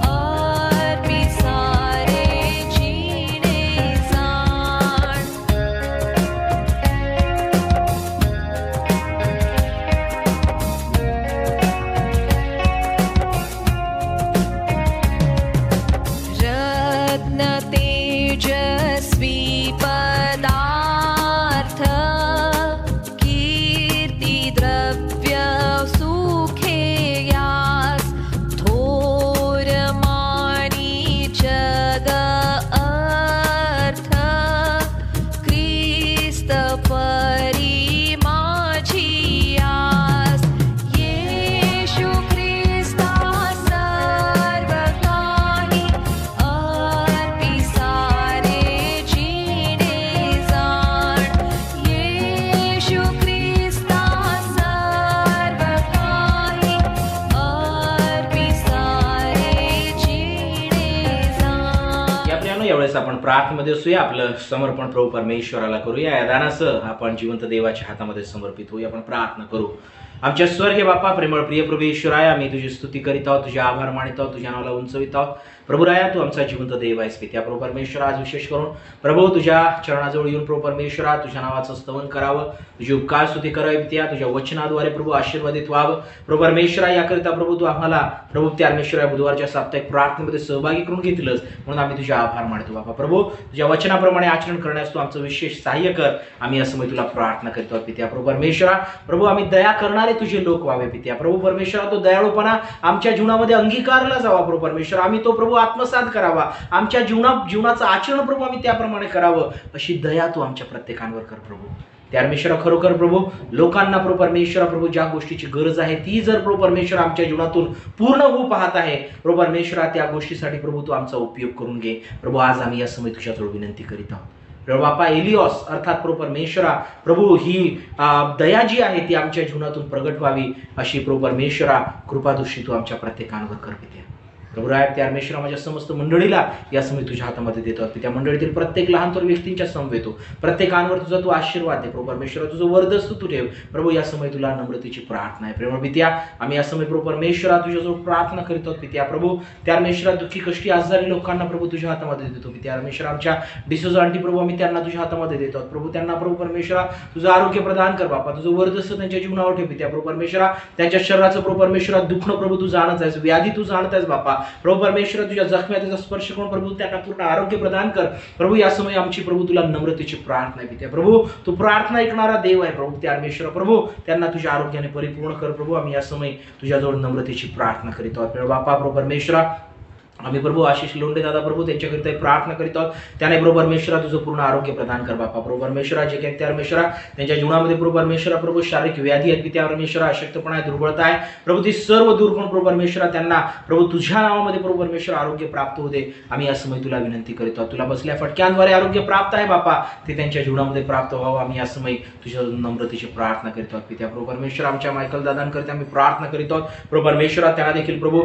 अर्पी सारे जीणे जाण. रत्न तेजस्वी पदार्थ, कीर्ती द्रव्य सुखे यास, थोर मानी जग अर्थ, ख्रिस्त परी माझी आस, येशू ख्रिस्ता सर्व काही, अर्पी सारे जीणे जाण, येशू ख्रिस्ता सर्व काही, अर्पी सारे जीणे जाण. या प्रियानो, यावेळेस आपण प्रार्थनेमध्ये असूया. आपलं समर्पण प्रभू परमेश्वराला करूया. या दानासह आपण जिवंत देवाच्या हातामध्ये समर्पित होऊया. आपण प्रार्थना करू. आमच्या स्वर्गीय बाप्पा, प्रेमळ प्रिय प्रभू ईश्वराया, मी तुझी स्तुती करीत आहोत, तुझे आभार मानित आहोत, तुझ्या नावाला उंचवित आहोत. प्रभू राया, तू आमचा जिवंत देव आहेस पित्या. प्रभू परमेश्वर, आज विशेष करून प्रभू तुझ्या चरणाजवळ येऊन प्रभू परमेश्वरा तुझ्या नावाचं स्तवन करावं, तुझी उपकार स्तुती करावी पित्या. तुझ्या वचनाद्वारे प्रभू आशीर्वादित व्हावं. प्रभू परमेश्वरा, याकरिता प्रभू तू आम्हाला प्रभू परमेश्वर या बुधवारच्या साप्ताहिक प्रार्थनेमध्ये सहभागी करून घेतलंस म्हणून आम्ही तुझे आभार मानतो बाबा. प्रभू तुझ्या वचनाप्रमाणे आचरण करण्यास तू आमचं विशेष सहाय्य कर. आम्ही असं मी तुला प्रार्थना करतो पित्या. प्रभू परमेश्वरा, प्रभू आम्ही दया करणारे तुझे लोक व्हावे पित्या. प्रभू परमेश्वरा, तो दयाळूपणा आमच्या जीवनामध्ये अंगीकारला जावा. प्रभू परमेश्वर, आम्ही तो प्रभू आत्मसात करावा. आमच्या जीवनाचं आचरण प्रभू आम्ही त्याप्रमाणे करावं, अशी दया तू आमच्या प्रत्येकांवर कर प्रभू. परमेश्वरा, खरोखर प्रभू लोकांना प्रभू परमेश्वरा प्रभू ज्या गोष्टीची गरज आहे ती जर प्रभू परमेश्वर आमच्या जीवनातून पूर्ण होऊ पाहत आहे प्रभू परमेश्वरा, त्या गोष्टीसाठी प्रभू तू आमचा उपयोग करून घे. प्रभू आज आम्ही या समय तुझ्याजवळ विनंती करीत आहोत. प्रभू बापा, एलिओस अर्थात प्रभू परमेश्वरा प्रभू ही दया जी आहे ती आमच्या जीवनातून प्रगट व्हावी, अशी प्रभू परमेश्वरा कृपादृष्टी तू आमच्या प्रत्येकांवर कर पित्या. प्रभू राय, त्या परमेश्वरा माझ्या समस्त मंडळीला या समय तुझ्या हातामध्ये देतो. त्या मंडळीतील प्रत्येक लहान थोर व्यक्तींच्या समवेतो. प्रत्येकांवर तुझा तू आशीर्वाद दे प्रभू परमेश्वरा. तुझं वरदस्तू तू ठेव प्रभू. या समय तुला नम्रतेची प्रार्थना आहे. प्रेमळ पित्या, आम्ही या समय प्रभू परमेश्वरा तुझ्याजवळ प्रार्थना करीत आहोत पित्या. प्रभू त्या परमेश्वरा दुःखी कष्टी आजारी लोकांना प्रभू तुझ्या हातामध्ये देतो पित्या. परमेश्वरा, आमच्या डिसोजा आंटी प्रभू आम्ही त्यांना तुझ्या हातामध्ये देतो प्रभू. त्यांना प्रभू परमेश्वरा तुझं आरोग्य प्रदान कर बापा. तुझं वरदस्तू त्यांच्या जीवनावर ठेव पित्या. प्रभू परमेश्वरा, त्यांच्या शरीराचं प्रभू परमेश्वरा दुखणं प्रभू तू जाणत आहेस, व्याधी तू जाणत आहेस बापा. प्रभू परमेश्वर तुझ्या जखम्या त्याचा स्पर्श करून प्रभू त्यांना पूर्ण आरोग्य प्रदान कर प्रभू. या समय आमची प्रभू तुला नम्रतेची प्रार्थना आहे पित्या प्रभू. तू प्रार्थना ऐकणारा देव आहे प्रभू. त्या परमेश्वर प्रभू त्यांना तुझ्या आरोग्याने परिपूर्ण कर प्रभू. आम्ही या समय तुझ्याजवळ नम्रतेची प्रार्थना करीत आहोत बापा. प्रभू परमेश्वरा आम्ही प्रभू आशिष लोंढे दादा प्रभू त्यांच्याकरिता प्रार्थना करीत आहोत. त्याने प्रभू परमेश्वरा तुझं पूर्ण आरोग्य प्रदान कर बापा. प्रभू परमेश्वरा जे काही त्या परमेश्वरा त्यांच्या जीवनामध्ये प्रभू परमेश्वरा प्रभू शारीरिक व्याधी आहेत पित्या परमेश्वरा, अशक्तपणा आहे, दुर्बळता आहे प्रभू, ती सर्व दूर करून प्रभू परमेश्वरा त्यांना प्रभू तुझ्या नावामध्ये प्रभू परमेश्वरा आरोग्य प्राप्त होते. आम्ही या समय तुला विनंती करीत आहोत. तुला बसल्या फटक्यांद्वारे आरोग्य प्राप्त आहे बापा, ते त्यांच्या जीवनामध्ये प्राप्त व्हावं. आम्ही या समय तुझ्या नम्रतेची प्रार्थना करीत आहोत पित्या प्रभू परमेश्वरा. आमच्या मायकल दादांकरिता आम्ही प्रार्थना करीत आहोत प्रभू परमेश्वरा. त्यांना देखील प्रभू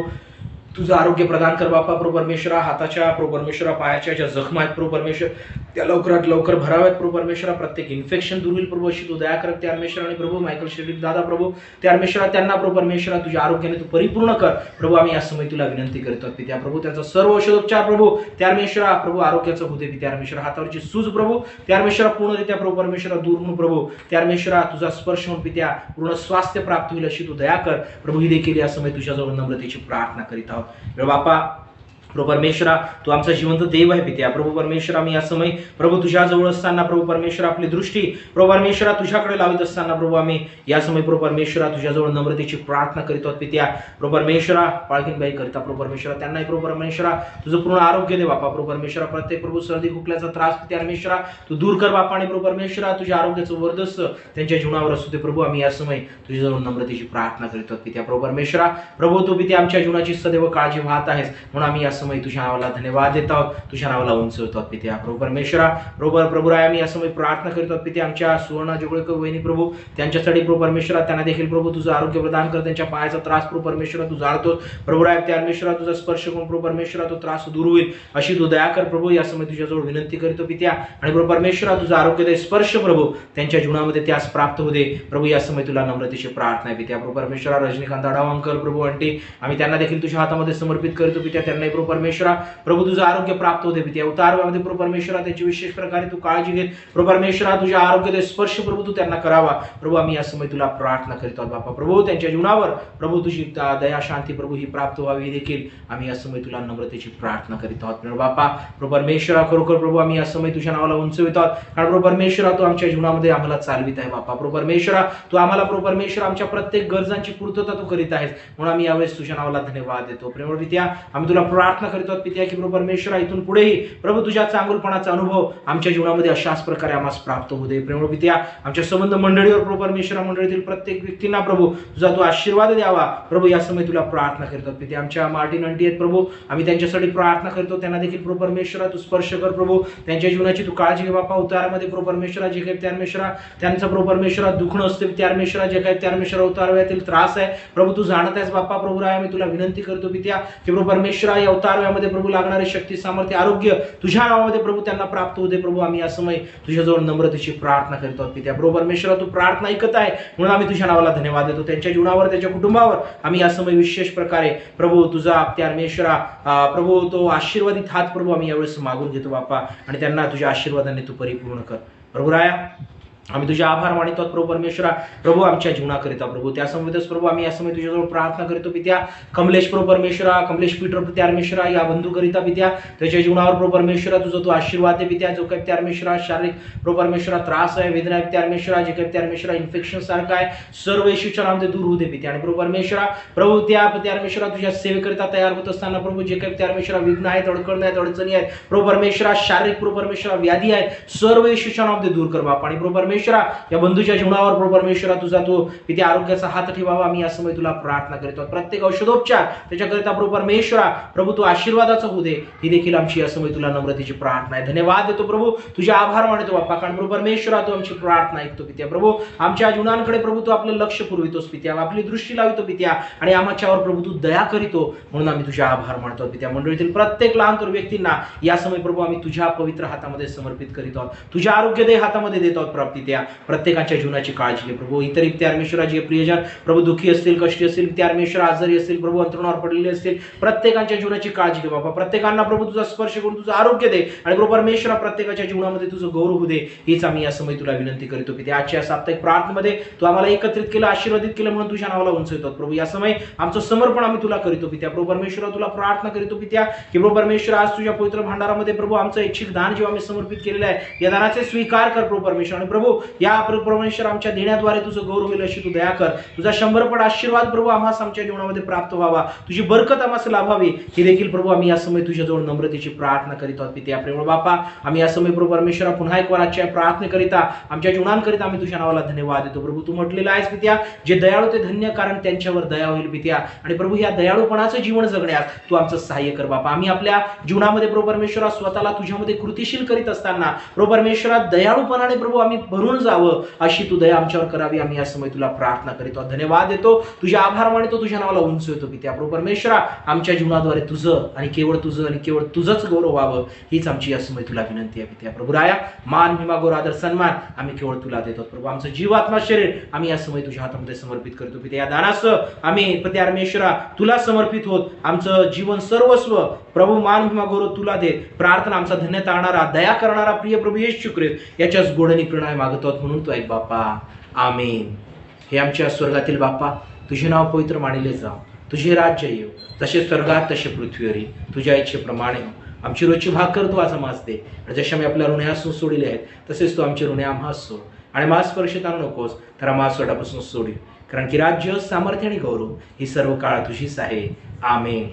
तुझं आरोग्य प्रदान कर बापा. प्रभू परमेश्वरा हाताच्या प्रभू परमेश्वरा पायाच्या ज्या जखमा आहेत प्रभू परमेश्वर त्या लवकरात लवकर भराव्यात प्रभू परमेश्वरा. प्रत्येक इन्फेक्शन दूर होईल प्रभू अशी तू दया कर त्या परमेश्वर. आणि प्रभू मायकल शेट्टी दादा प्रभू त्या परमेश्वरा त्यांना प्रभू परमेश्वरा तुझ्या आरोग्याने तू परिपूर्ण कर प्रभू. आम्ही या समय तुला विनंती करतो पित्या प्रभू. त्यांचा सर्व औषधोपचार प्रभू त्या परमेश्वरा प्रभू आरोग्याचं होते पित्या परमेश्वरा. हातावरची सूज प्रभू त्या परमेश्वरा पूर्णरित्या प्रभू परमेश्वरा दूर होऊन प्रभू त्या परमेश्वरा तुझा स्पर्श होऊन पित्या पूर्ण स्वास्थ्य प्राप्त होईल अशी तू दया कर प्रभू. ही देखील या समय तुझ्याजवळ नम्रतेची प्रार्थना करीत आहोत बापा. प्रभू परमेश्वरा तू आमचा जिवंत देव आहे पित्या प्रभू परमेश्वरा. आम्ही या समय प्रभू तुझ्या जवळ असताना प्रभू परमेश्वरा आपली दृष्टी प्रभू परमेश्वरा तुझ्याकडे लावित असताना प्रभू आम्ही या समय प्रभू परमेश्वरा तुझ्याजवळ नम्रतेची प्रार्थना करीत आहोत पित्या प्रभू परमेश्वरा. पाळकीनबाई करिता प्रभू परमेश्वरा त्यांनाही प्रभू परमेश्वरा तुझं पूर्ण आरोग्य दे बापा प्रभू परमेश्वरा. प्रत्येक प्रभू सर्दी खोकल्याचा त्रास पित्या परमेश्वरा तू दूर कर बापा. आणि प्रभू परमेश्वरा तुझ्या आरोग्याचं वर्चस्व त्यांच्या जीवनावर असू दे प्रभू. आम्ही या समय तुझ्याजवळ नम्रतेची प्रार्थना करीत आहोत पित्या प्रभू परमेश्वरा. प्रभू तू पित्या आमच्या जीवनाची सदैव काळजी वाहत आहेस म्हणून आम्ही या समय तुझ्या नावाला धन्यवाद देत आहोत. तुझ्या नावाला उंचवतो आहोत पित्या प्रभू परमेश्वरा. प्रभू राय आम्ही या समय प्रार्थना करीत आहोत पित्या आमच्या सुवर्णा जोगळेकर वहिनी प्रभू त्यांच्यासाठी प्रभू परमेश्वरा. त्यांना देखील प्रभू तुझं आरोग्य प्रदान कर. त्यांच्या पायाचा त्रास प्रभू परमेश्वरा तू जाणतोस प्रभू राय त्या परमेश्वरा तुझा स्पर्श करून प्रभू परमेश्वरा तो त्रास दूर होईल अशी तू दया कर प्रभू. या समय तुझ्याजवळ विनंती करतो पित्या. आणि प्रभू परमेश्वरा तुझा आरोग्य दे स्पर्श प्रभू त्यांच्या जीवनामध्ये त्यास प्राप्त होते प्रभू. या समय तुला नम्रतेची प्रार्थना आहे पित्या प्रभू परमेश्वरा. रजनीकांत आडावंकर प्रभू आंटी आम्ही त्यांना देखील तुझ्या हातामध्ये समर्पित करतो पित्या. त्यांनाही प्रभू परमेश्वरा प्रभू तुझं आरोग्य प्राप्त होते पित्या. उतारवामध्ये प्रभू परमेश्वरा त्याची विशेष प्रकारे तू काळजी घे प्रभू परमेश्वरा. तुझ्या आरोग्य दे स्पर्श प्रभू तू त्यांना करावा प्रभू. आम्ही या समय तुला प्रार्थना करीत आहोत बापा प्रभू. त्यांच्या जीवनावर प्रभू तुझी दया शांती प्रभू ही प्राप्त व्हावी देखील आम्ही या समय तुला नम्रतेची प्रार्थना करीत आहोत बापा प्रभू परमेश्वरा. खरोखर प्रभू आम्ही या समय तुझ्या नावाला उंचवित आहोत कारण प्रभू परमेश्वरा तू आमच्या जीवनामध्ये आम्हाला चालवित आहे बापा प्रभू परमेश्वरा. तू आम्हाला प्रभू परमेश्वरा आमच्या प्रत्येक गरजांची पूर्तता तू करीत आहेस म्हणून आम्ही यावेळेस तुझ्या नावाला धन्यवाद देतो प्रेमळ पित्या. आम्ही तुला प्रार्थना करीत आहोत पित्या की प्रभू परमेश्वरा इथून पुढेही प्रभू तुझ्या चांगुलपणाचा अनुभव आमच्या जीवनामध्ये अशाच प्रकारे आम्हाला प्राप्त होऊ दे प्रेमळ पित्या. आमच्या संबंध मंडळीवर प्रभू परमेश्वरा मंडळीतील प्रत्येक व्यक्तींना प्रभू तुझा तू आशीर्वाद द्यावा प्रभू. या समय तुला प्रार्थना करतो पित्या. आमच्या मार्टिन आंटी आहेत प्रभू आम्ही त्यांच्यासाठी प्रार्थना करतो. त्यांना देखील प्रभू परमेश्वरा तू स्पर्श कर प्रभू. त्यांच्या जीवनाची तू काळजी घे बापा. उतारामध्ये प्रभू परमेश्वरा जे काही त्या परमेश्वरा त्यांचं प्रभू परमेश्वरा दुखणं असते त्या परमेश्वरा जे काही त्या परमेश्वरा उतारव्यातील त्रास आहे प्रभू तू जाणत आहेस बापा प्रभू राय. आम्ही तुला विनंती करतो पित्या की प्रभू परमेश्वरा या उतारव्यामध्ये प्रभू लागणारे शक्ती सामर्थ्य आरोग्य तुझ्या नावामध्ये प्रभू त्यांना प्राप्त होऊ दे प्रभू. आम्ही या समय तुझ्याजवळ नम्रतेची प्रार्थना करतो पित्या प्रभू परमेश्वरा. तू प्रार्थना ऐकत आहे म्हणून आम्ही तुझ्या नावाला धन्यवाद देतो. त्यांच्या जीवनावर त्याच्या कुटुंबावर आम्ही या समय विशेष प्रकारे प्रभू तुझा त्या परमेश्वरा प्रभू तो आशीर्वादित हात प्रभू आम्ही यावेळेस मागून घेतो बापा. आणि त्यांना तुझ्या आशीर्वादाने तू परिपूर्ण कर प्रभू राया. आम्ही तुझे आभार मानितो प्रभू परमेश्वरा प्रभू आमच्या जीवनाकरिता प्रभू. त्यासमवेतच प्रभू आम्ही या समय तुझ्याजवळ प्रार्थना करतो पित्या. कमलेश प्रभू परमेश्वरा कमलेश पीटर त्या परमेश्वरा या बंधूकरिता पित्या त्याच्या जीवनावर प्रभू परमेश्वरा तुझा तू आशीर्वाद दे पित्या. जो काही त्या परमेश्वरा शारीरिक प्रभू परमेश्वरा त्रास आहे वेदना आहे त्या परमेश्वरा जे काही त्या परमेश्वरा इन्फेक्शन सारखं आहे सर्व येशूच्या नावामध्ये दूर होऊ दे पित्या. आणि प्रभू परमेश्वरा प्रभू त्या परमेश्वरा तुझ्या सेवेकरिता तयार होत असताना प्रभू जे काही त्या परमेश्वरा विघ्न आहेत अडचणी आहेत अडचणी आहेत प्रभू परमेश्वरा शारीरिक प्रभू परमेश्वरा व्याधी आहेत सर्व येशूच्या नावामध्ये दूर कर बापा. आणि प्रभू परमेश्वरा या बंधूच्या जीवनावर प्रभू परमेश्वरा तुझा तू पित्या आरोग्याचा हात ठेवावा. आम्ही या समय तुला प्रार्थना करतो. प्रत्येक औषधोपचार त्याच्याकरिता प्रभू परमेश्वरा प्रभू तू आशीर्वादाचा होऊ दे ही देखील आमची या समय तुला नम्रतेची प्रार्थना आहे. धन्यवाद देतो प्रभू. तुझे आभार मानतो बाप्पा कारण प्रभू परमेश्वरा तू आमची प्रार्थना ऐकतो पित्या प्रभू. आमच्या जीवनांकडे प्रभू तू आपलं लक्ष पुरवितोस पित्या. आपली दृष्टी लावितो पित्या आणि आमच्यावर प्रभू तू दया करीतो म्हणून आम्ही तुझे आभार मानतो पित्या. मंडळीतील प्रत्येक लहान थोर व्यक्तींना या समय प्रभू आम्ही तुझ्या पवित्र हातामध्ये समर्पित करीत आहोत. तुझ्या आरोग्य दे हातामध्ये देत आहोत पित्या प्रत्येकाच्या जीवनाची काळजी घे प्रभू. इतर परमेश्वरा जे प्रियजन प्रभू दुःखी असतील, कष्टी असतील, परमेश्वर आजारी असतील प्रभू, अंतरुणावर पडलेले असतील, प्रत्येकाच्या जीवनाची काळजी घे बाबा. प्रत्येकांना प्रभू तुझा स्पर्श करून तुझं आरोग्य दे आणि प्रभू परमेश्वरा प्रत्येकाच्या जीवनामध्ये तुझं गौरव होऊ दे, हीच आम्ही या समय तुला विनंती करतो पित्या. आजच्या साप्ताहिक प्रार्थनेमध्ये तू आम्हाला एकत्रित केलं, आशीर्वादित केलं म्हणून तुझ्या नावाला उंचवतो प्रभू. या समय आमचं समर्पण आम्ही तुला करीतो पित्या. प्रभू परमेश्वरा तुला प्रार्थना करीतो पित्या की प्रभू परमेश्वर आज तुझ्या पवित्र भांडारामध्ये प्रभू आमचं इच्छित दान जेव्हा आम्ही समर्पित केलेलं आहे, या दानाचे स्वीकार कर प्रभू परमेश्वर. आणि प्रभू या प्रभू परमेश्वर आमच्या देण्याद्वारे तुझं गौरव होईल अशी तू दया कर. तुझा 100 पट आशीर्वाद प्रभू आम्हाला आमच्या जीवनामध्ये प्राप्त व्हावा, तुझी बरकत आम्हाला लाभावी, ही देखील प्रभू आम्ही या समय तुझ्याजवळ नम्रतेची प्रार्थना करीत आहोत पित्या. प्रेमळ बापा, आम्ही या समय प्रभू परमेश्वरा पुन्हा एक वार आजच्या प्रार्थनेकरिता आमच्या जीवनांकरिता आम्ही तुझ्या नावाला धन्यवाद देतो प्रभू. तू म्हटलेलं आहेस पित्या, जे दयाळू ते धन्य, कारण त्यांच्यावर दया होईल पित्या. आणि प्रभू या दयाळूपणाचं जीवन जगण्यास तू आमचं सहाय्य कर बापा. आम्ही आपल्या जीवनामध्ये प्रभू परमेश्वरा स्वतःला तुझ्यामध्ये कृतिशील करीत असताना प्रभू परमेश्वरा दयाळूपणाने प्रभू आम्ही भरून जावं अशी तू दया आमच्यावर करावी, आम्ही या समय तुला प्रार्थना करीतो, धन्यवाद देतो, तुझे आभार मानतो, तुझ्या नावाला उंचवतो पित्या. प्रभू परमेश्वरा आमच्या जीवनाद्वारे तुझं आणि केवळ तुझंच गौरव व्हावं, हीच आमची या समय तुला विनंती आहे पित्या. प्रभू राया, मान, महिमा, गौरव, आदर, सन्मान आम्ही केवळ तुला देतो प्रभू. आमचं जीवात्मा शरीर आम्ही या समय तुझ्या हातामध्ये समर्पित करतो पित्या. या दानासह आम्ही पित्या परमेश्वरा तुला समर्पित होत आमचं जीवन सर्वस्व प्रभू मान, महिमा, गौरव तुला दे. प्रार्थना आमचा धन्य तारणारा, दया करणारा प्रिय प्रभू येशू ख्रिस्त याच्याच गोडणी प्रणय मागतो आहोत म्हणून तू ऐक बापा, आमीन. हे आमच्या स्वर्गातील बापा, तुझे नाव पवित्र मानिले जाव, तुझे राज्य येऊ, जसे स्वर्गात तसे पृथ्वीवरी, तुझ्या इच्छेप्रमाणे हो. आमची रोजची भाकर तू आज आम्हास दे, आणि जसे आम्ही आपल्या ऋणे असून सोडले आहेत तसेच तू आमचे ऋणे आम्हास सोड, आणि आम्हाला स्पर्श आणू नकोस तर आम्हाला सोडापासून सोडी, कारण की राज्य, सामर्थ्य आणि गौरव ही सर्व काळ तुझीच आहे, आमेन.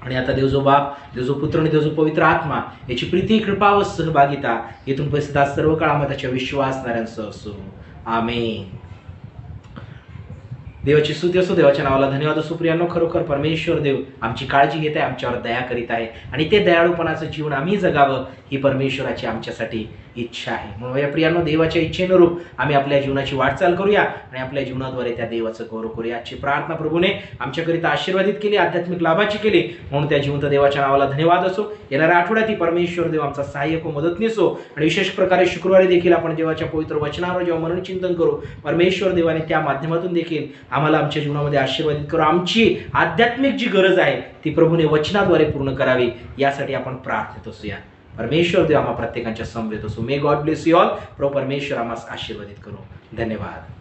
आणि आता देव जो बाप, देव जो पुत्र आणि देव जो पवित्र आत्मा याची प्रीती, कृपा व सहभागिता येथून पैसे सर्व काळ आम्हाला त्याच्या विश्वासणाऱ्यांसह असो, आमेन. देवाची स्तुती असो, देवाच्या नावाला धन्यवाद असो. प्रियांनो, खरोखर परमेश्वर देव आमची काळजी घेत आहे, आमच्यावर दया करीत आहे, आणि ते दयाळूपणाचं जीवन आम्ही जगावं ही परमेश्वराची आमच्यासाठी इच्छा आहे. म्हणून या प्रियांनो, देवाच्या इच्छेनुरूप आम्ही आपल्या जीवनाची वाटचाल करूया आणि आपल्या जीवनाद्वारे त्या देवाचं गौरव करूया. आजची प्रार्थना प्रभूने आमच्याकरिता आशीर्वादित केली, आध्यात्मिक लाभाची केली, म्हणून त्या जिवंत देवाच्या नावाला धन्यवाद असो. येणाऱ्या आठवड्यात ही परमेश्वर देव आमचा सहाय्यक व मदतनीस हो. आणि विशेष प्रकारे शुक्रवारी देखील आपण देवाच्या पवित्र वचनावर जेव्हा मननचिंतन करू, परमेश्वर देवाने त्या माध्यमातून देखील आम्हाला आमच्या जीवनामध्ये आशीर्वादित करू. आमची आध्यात्मिक जी गरज आहे ती प्रभूने वचनाद्वारे पूर्ण करावी, यासाठी आपण प्रार्थनेत असूया. परमेश्वर देव आम्हा प्रत्येकाच्या समवेत असो. May God bless you all. प्रभू परमेश्वर आम्हाला आशीर्वादित करू. धन्यवाद.